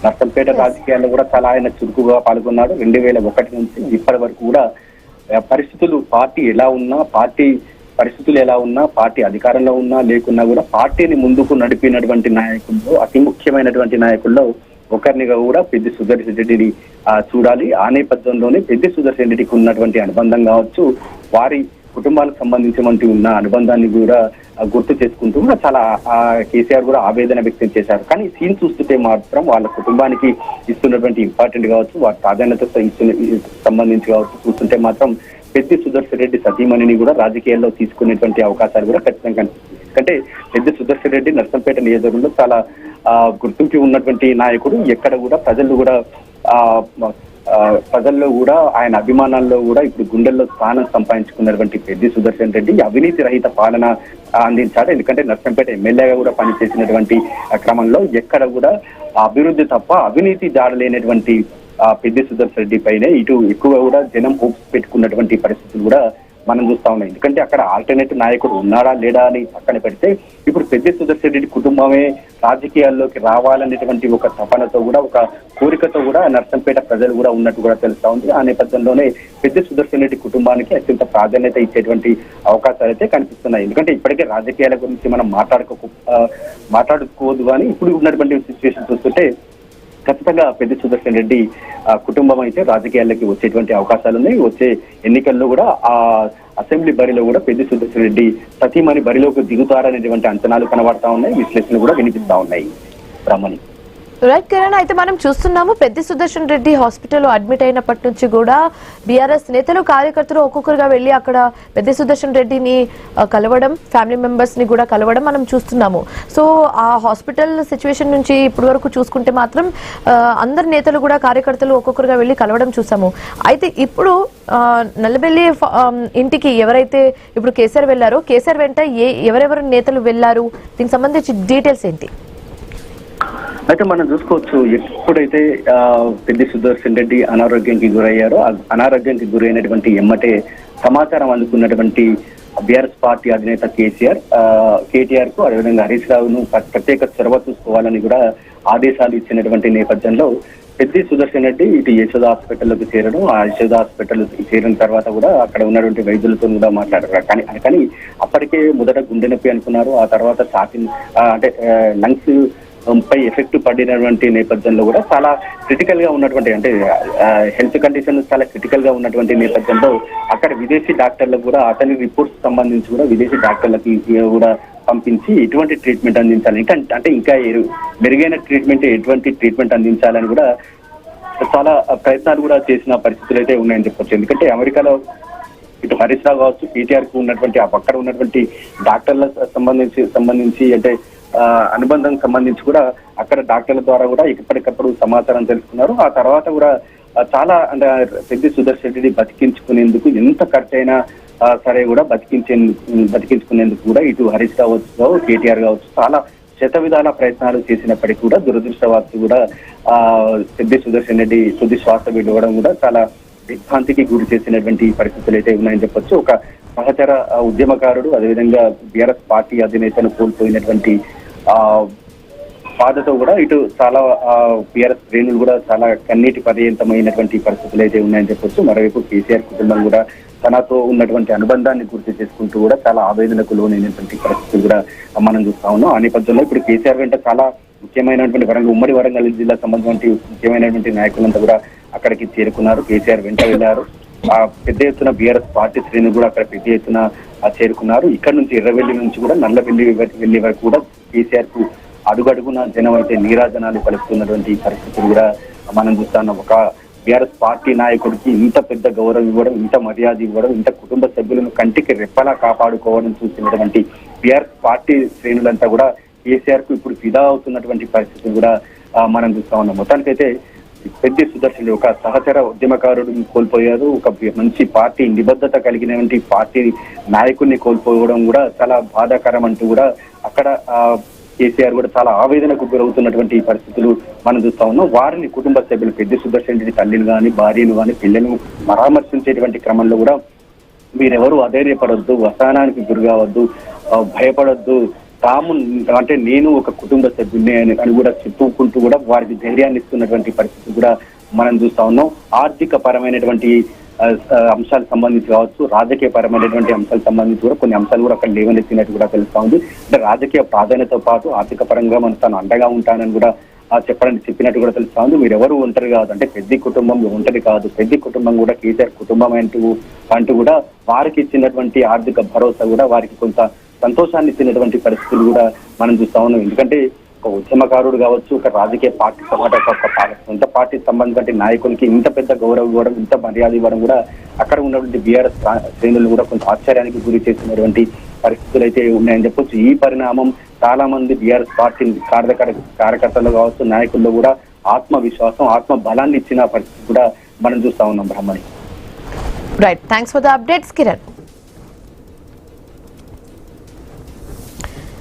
నర్సంపేట రాజకీయాల్లో కూడా చాలా ఆయన చురుకుగా పాల్గొన్నాడు. 2001 నుంచి ఇప్పటి వరకు కూడా పరిస్థితులు పార్టీ ఎలా ఉన్నా, పరిస్థితులు ఎలా ఉన్నా, పార్టీ అధికారంలో ఉన్నా లేకున్నా కూడా పార్టీని ముందుకు నడిపినటువంటి నాయకుల్లో, అతి ముఖ్యమైనటువంటి నాయకుల్లో ఒకరినిగా కూడా పెద్ది సుదర్శన్ రెడ్డిని చూడాలి. ఆ నేపథ్యంలోనే పెద్ది సుదర్శన్ రెడ్డికి ఉన్నటువంటి అనుబంధం కావచ్చు, వారి కుటుంబాలకు సంబంధించినటువంటి ఉన్న అనుబంధాన్ని కూడా గుర్తు చేసుకుంటూ కూడా చాలా కేసీఆర్ కూడా ఆవేదన వ్యక్తం చేశారు. కానీ సీన్ చూస్తుంటే మాత్రం వాళ్ళ కుటుంబానికి ఇస్తున్నటువంటి ఇంపార్టెంట్ కావచ్చు, వారి ప్రాధాన్యత సంబంధించి కావచ్చు చూస్తుంటే మాత్రం పెద్ది సుదర్శన్ రెడ్డి సతీమణిని కూడా రాజకీయాల్లో తీసుకునేటువంటి అవకాశాలు కూడా ఖచ్చితంగా కనిపిస్తుంది. ఎందుకంటే పెద్ది సుదర్శన్ రెడ్డి నర్సంపేట నియోజకవర్గంలో చాలా గుర్తింపు ఉన్నటువంటి నాయకుడు. ఎక్కడ కూడా ప్రజల్లో కూడా ఆయన అభిమానాల్లో కూడా ఇప్పుడు గుండెల్లో స్థానం సంపాదించుకున్నటువంటి పెద్ది సుదర్శన్ రెడ్డి అవినీతి రహిత పాలన అందించాడు. ఎందుకంటే నర్సంపేట ఎమ్మెల్యేగా కూడా పనిచేసినటువంటి క్రమంలో ఎక్కడ కూడా అభివృద్ధి తప్ప అవినీతి జాడలేనటువంటి పెద్ది సుదర్శన్ రెడ్డి పైనే ఇటు ఎక్కువ కూడా జనం హోప్స్ పెట్టుకున్నటువంటి పరిస్థితులు కూడా మనం చూస్తా ఉన్నాం. ఎందుకంటే అక్కడ ఆల్టర్నేటివ్ నాయకుడు ఉన్నాడా లేడా అని పక్కన పెడితే ఇప్పుడు పెద్ది సుదర్శన్ రెడ్డి కుటుంబమే రాజకీయాల్లోకి రావాలనేటువంటి ఒక తపనతో కూడా, ఒక కోరికతో కూడా నర్సంపేట ప్రజలు కూడా ఉన్నట్టు కూడా తెలుస్తా ఉంది. ఆ నేపథ్యంలోనే పెద్ది సుదర్శన్ రెడ్డి కుటుంబానికి అత్యంత ప్రాధాన్యత ఇచ్చేటువంటి అవకాశాలు అయితే కనిపిస్తున్నాయి. ఎందుకంటే ఇప్పటికే రాజకీయాల గురించి మనం మాట్లాడుకోవద్దు కానీ ఇప్పుడు ఉన్నటువంటి సిచ్యువేషన్ చూస్తుంటే ఖచ్చితంగా పెద్ది సుదర్శన్ రెడ్డి కుటుంబం అయితే రాజకీయాల్లోకి వచ్చేటువంటి అవకాశాలు ఉన్నాయి. వచ్చే ఎన్నికల్లో కూడా ఆ అసెంబ్లీ బరిలో కూడా పెద్ది సుదర్శన్ రెడ్డి సతీమణి బరిలోకి దిగుతారనేటువంటి అంచనాలు కనబడతా ఉన్నాయి, విశ్లేషణలు కూడా వినిపిస్తా ఉన్నాయి. బ్రహ్మణి రైట్ కిరణ్, అయితే మనం చూస్తున్నాము పెద్ది సుదర్శన్ రెడ్డి హాస్పిటల్లో అడ్మిట్ అయినప్పటి నుంచి కూడా బీఆర్ఎస్ నేతలు కార్యకర్తలు ఒక్కొక్కరుగా వెళ్లి అక్కడ పెద్ది సుదర్శన్ రెడ్డిని కలవడం, ఫ్యామిలీ మెంబర్స్ ని కూడా కలవడం మనం చూస్తున్నాము. సో ఆ హాస్పిటల్ సిచ్యువేషన్ నుంచి ఇప్పటి వరకు చూసుకుంటే మాత్రం అందరు నేతలు కూడా కార్యకర్తలు ఒక్కొక్కరుగా వెళ్లి కలవడం చూసాము. అయితే ఇప్పుడు నల్లబెల్లి ఇంటికి ఎవరైతే ఇప్పుడు కేసీఆర్ వెళ్లారో, కేసీఆర్ వెంట ఎవరెవరు నేతలు వెళ్లారు, దీనికి సంబంధించి డీటెయిల్స్ ఏంటి? అయితే మనం చూసుకోవచ్చు, ఎప్పుడైతే పెద్ది సుదర్శన్ రెడ్డి అనారోగ్యానికి గురయ్యారో అనారోగ్యానికి గురైనటువంటి ఎమ్మటే సమాచారం అందుకున్నటువంటి బీఆర్ఎస్ పార్టీ అధినేత కేటీఆర్ కు అదేవిధంగా హరీష్ రావును ప్రత్యేక చొరవ చూసుకోవాలని కూడా ఆదేశాలు ఇచ్చినటువంటి నేపథ్యంలో పెద్ది సుదర్శన్ రెడ్డి ఇటు యశోద హాస్పిటల్లోకి చేరడం, ఆ యశోద హాస్పిటల్ చేరిన తర్వాత కూడా అక్కడ ఉన్నటువంటి వైద్యులతో కూడా మాట్లాడారు. కానీ అప్పటికే మొదట గుండె నొప్పి అనుకున్నారు, ఆ తర్వాత అంటే లంగ్స్ పై ఎఫెక్ట్ పడినటువంటి నేపథ్యంలో కూడా చాలా క్రిటికల్ గా ఉన్నటువంటి, అంటే హెల్త్ కండిషన్ చాలా క్రిటికల్ గా ఉన్నటువంటి నేపథ్యంలో అక్కడ విదేశీ డాక్టర్లకు కూడా అతని రిపోర్ట్స్ సంబంధించి కూడా విదేశీ డాక్టర్లకి కూడా పంపించి ఎటువంటి ట్రీట్మెంట్ అందించాలి, అంటే ఇంకా మెరుగైన ట్రీట్మెంట్, ఎటువంటి ట్రీట్మెంట్ అందించాలని కూడా చాలా ప్రయత్నాలు కూడా చేసిన పరిస్థితులు అయితే ఉన్నాయని చెప్పొచ్చు. ఎందుకంటే అమెరికాలో ఇటు హరీష్ రావు కావచ్చు, కేటీఆర్ కు ఉన్నటువంటి అక్కడ ఉన్నటువంటి డాక్టర్ల సంబంధించి అంటే అనుబంధం సంబంధించి కూడా అక్కడ డాక్టర్ల ద్వారా కూడా ఎప్పటికప్పుడు సమాచారం తెలుసుకున్నారు. ఆ తర్వాత కూడా చాలా అంటే పెద్ది సుదర్శన్ రెడ్డి బతికించుకునేందుకు ఎంత ఖర్చైనా సరే కూడా బతికించుకునేందుకు కూడా ఇటు హరీష్ కావచ్చు, కేటీఆర్ కావచ్చు చాలా శతవిధాల ప్రయత్నాలు చేసినప్పటికీ కూడా దురదృష్టవశాత్తు కూడా పెద్ది సుదర్శన్ రెడ్డి తుది శ్వాస విడవడం కూడా చాలా దిగ్భ్రాంతికి గురి చేసినటువంటి పరిస్థితులు అయితే ఉన్నాయని చెప్పొచ్చు. ఒక సహచర ఉద్యమకారుడు, అదేవిధంగా బీఆర్ఎస్ పార్టీ అధినేతను కోల్పోయినటువంటి బాధతో కూడా ఇటు చాలా బీఆర్ఎస్ శ్రేణులు కూడా చాలా కన్నీటి పర్యంతమైనటువంటి పరిస్థితులు అయితే ఉన్నాయని చెప్పొచ్చు. మరోవైపు కేసీఆర్ కుటుంబం కూడా తనతో ఉన్నటువంటి అనుబంధాన్ని గుర్తు చేసుకుంటూ కూడా చాలా ఆవేదనకు లోనైనటువంటి పరిస్థితులు కూడా మనం చూస్తా ఉన్నాం. ఆ నేపథ్యంలో ఇప్పుడు కేసీఆర్ వెంట చాలా ముఖ్యమైనటువంటి ఉమ్మడి వరంగల్ జిల్లా సంబంధించిన ముఖ్యమైనటువంటి నాయకులంతా కూడా అక్కడికి చేరుకున్నారు, కేసీఆర్ వెంట వెళ్లారు. పెద్ద ఎత్తున బీఆర్ఎస్ పార్టీ శ్రేణులు కూడా అక్కడ పెద్ద ఎత్తున చేరుకున్నారు. ఇక్కడ నుంచి ఎర్రవెల్లి నుంచి కూడా నల్లవెల్లి వరకు కూడా కేసీఆర్ కు అడుగడుగున జనం అయితే నీరాజనాలు పలుకుతున్నటువంటి పరిస్థితులు కూడా మనం చూస్తున్నాం. ఒక బీఆర్ఎస్ పార్టీ నాయకుడికి ఇంత పెద్ద గౌరవం ఇవ్వడం, ఇంత మర్యాద ఇవ్వడం, ఇంత కుటుంబ సభ్యులను కంటికి రెప్పలా కాపాడుకోవడం చూసినటువంటి బీఆర్ఎస్ పార్టీ శ్రేణులంతా కూడా కేసీఆర్ కు ఇప్పుడు ఫిదా అవుతున్నటువంటి పరిస్థితులు కూడా మనం చూస్తా ఉన్నాం. మొత్తానికైతే పెద్ది సుదర్శన్ ఒక సహచర ఉద్యమకారుడిని కోల్పోయారు, ఒక మంచి పార్టీ నిబద్ధత కలిగినటువంటి పార్టీ నాయకుడిని కోల్పోవడం కూడా చాలా బాధాకరం అంటూ కూడా అక్కడ కేసీఆర్ కూడా చాలా ఆవేదనకు గురవుతున్నటువంటి పరిస్థితులు మనం చూస్తా ఉన్నాం. వారిని కుటుంబ సభ్యులు పెద్ది సుదర్శన్ రెడ్డి తల్లిని కానీ, భార్యను కానీ, పిల్లలను పరామర్శించేటువంటి క్రమంలో కూడా మీరెవరు అధైర్యపడొద్దు, అసహనానికి గురి కావద్దు, భయపడొద్దు, తాము అంటే నేను ఒక కుటుంబ సభ్యుని అని కూడా చెప్పుకుంటూ కూడా వారికి ధైర్యాన్ని ఇస్తున్నటువంటి పరిస్థితి కూడా మనం చూస్తా ఉన్నాం. ఆర్థిక పరమైనటువంటి అంశాలకు సంబంధించి కావచ్చు, రాజకీయ పరమైనటువంటి అంశాలకు సంబంధించి కూడా కొన్ని అంశాలు కూడా అక్కడ లేవనెత్తినట్టు కూడా తెలుస్తా ఉంది. అంటే రాజకీయ ప్రాధాన్యతతో పాటు ఆర్థిక పరంగా మనం తాను అండగా ఉంటానని కూడా చెప్పినట్టు కూడా తెలుస్తా ఉంది. మీరు ఎవరు ఒంటరి కాదు, అంటే పెద్ద కుటుంబం ఒంటరి కాదు, పెద్ద కుటుంబం కూడా కేసీఆర్ కుటుంబం అంటూ కూడా వారికి ఇచ్చినటువంటి ఆర్థిక భరోసా కూడా వారికి కొంత సంతోషాన్ని ఇచ్చినటువంటి పరిస్థితులు కూడా మనం చూస్తా ఉన్నాం. ఎందుకంటే ఒక ఉద్యమకారుడు కావచ్చు, ఒక రాజకీయ పార్టీ సొంత పార్టీకి సంబంధించిన నాయకులకి ఇంత పెద్ద గౌరవం ఇవ్వడం, ఇంత మర్యాద ఇవ్వడం కూడా అక్కడ ఉన్నటువంటి బీఆర్ఎస్ శ్రేణులు కూడా కొంత ఆశ్చర్యానికి గురి చేసినటువంటి పరిస్థితులు అయితే ఉన్నాయని చెప్పొచ్చు. ఈ పరిణామం చాలా మంది బీఆర్ఎస్ పార్టీ కార్యకర్తలు కావచ్చు, నాయకుల్లో కూడా ఆత్మవిశ్వాసం, ఆత్మ బలాన్ని ఇచ్చిన పరిస్థితి కూడా మనం చూస్తా ఉన్నాం. Brahmani. Right, thanks for the updates Kiran.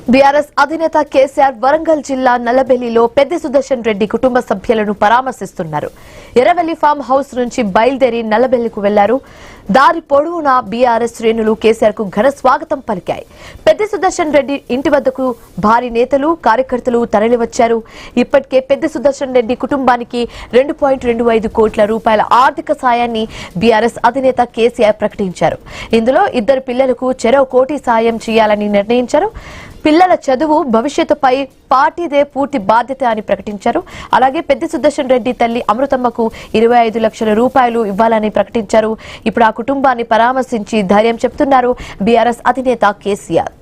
BRS అధినేత కేసీఆర్ వరంగల్ జిల్లా నల్లబెల్లిలో పెద్ది సుదర్శన్ రెడ్డి కుటుంబ సభ్యులను పరామర్శిస్తున్నారు. ఎర్రవెల్లి ఫామ్ హౌస్ నుంచి బయలుదేరి నల్లబెల్లికు వెళ్లారు. దారి పొడవునా బీఆర్ఎస్ శ్రేణులు కేసీఆర్ కు ఘన స్వాగతం పలికాయి. పెద్ది సుదర్శన్ రెడ్డి ఇంటి వద్దకు భారీ నేతలు కార్యకర్తలు తరలివచ్చారు. ఇప్పటికే పెద్ది సుదర్శన్ రెడ్డి కుటుంబానికి 2.25 కోట్ల రూపాయల ఆర్థిక సాయాన్ని బీఆర్ఎస్ అధినేత కేసీఆర్ ప్రకటించారు. ఇందులో 2 పిల్లలకు చెరో కోటి సాయం చేయాలని నిర్ణయించారు. పిల్లల చదువు భవిష్యత్తుపై పార్టీదే పూర్తి బాధ్యత అని ప్రకటించారు. అలాగే పెద్ది సుదర్శన్ రెడ్డి తల్లి అమృతమ్మకు 25 లక్షల రూపాయలు ఇవ్వాలని ప్రకటించారు. ఇప్పుడు ఆ కుటుంబాన్ని పరామర్శించి ధైర్యం చెప్తున్నారు బీఆర్ఎస్ అధినేత కేసీఆర్.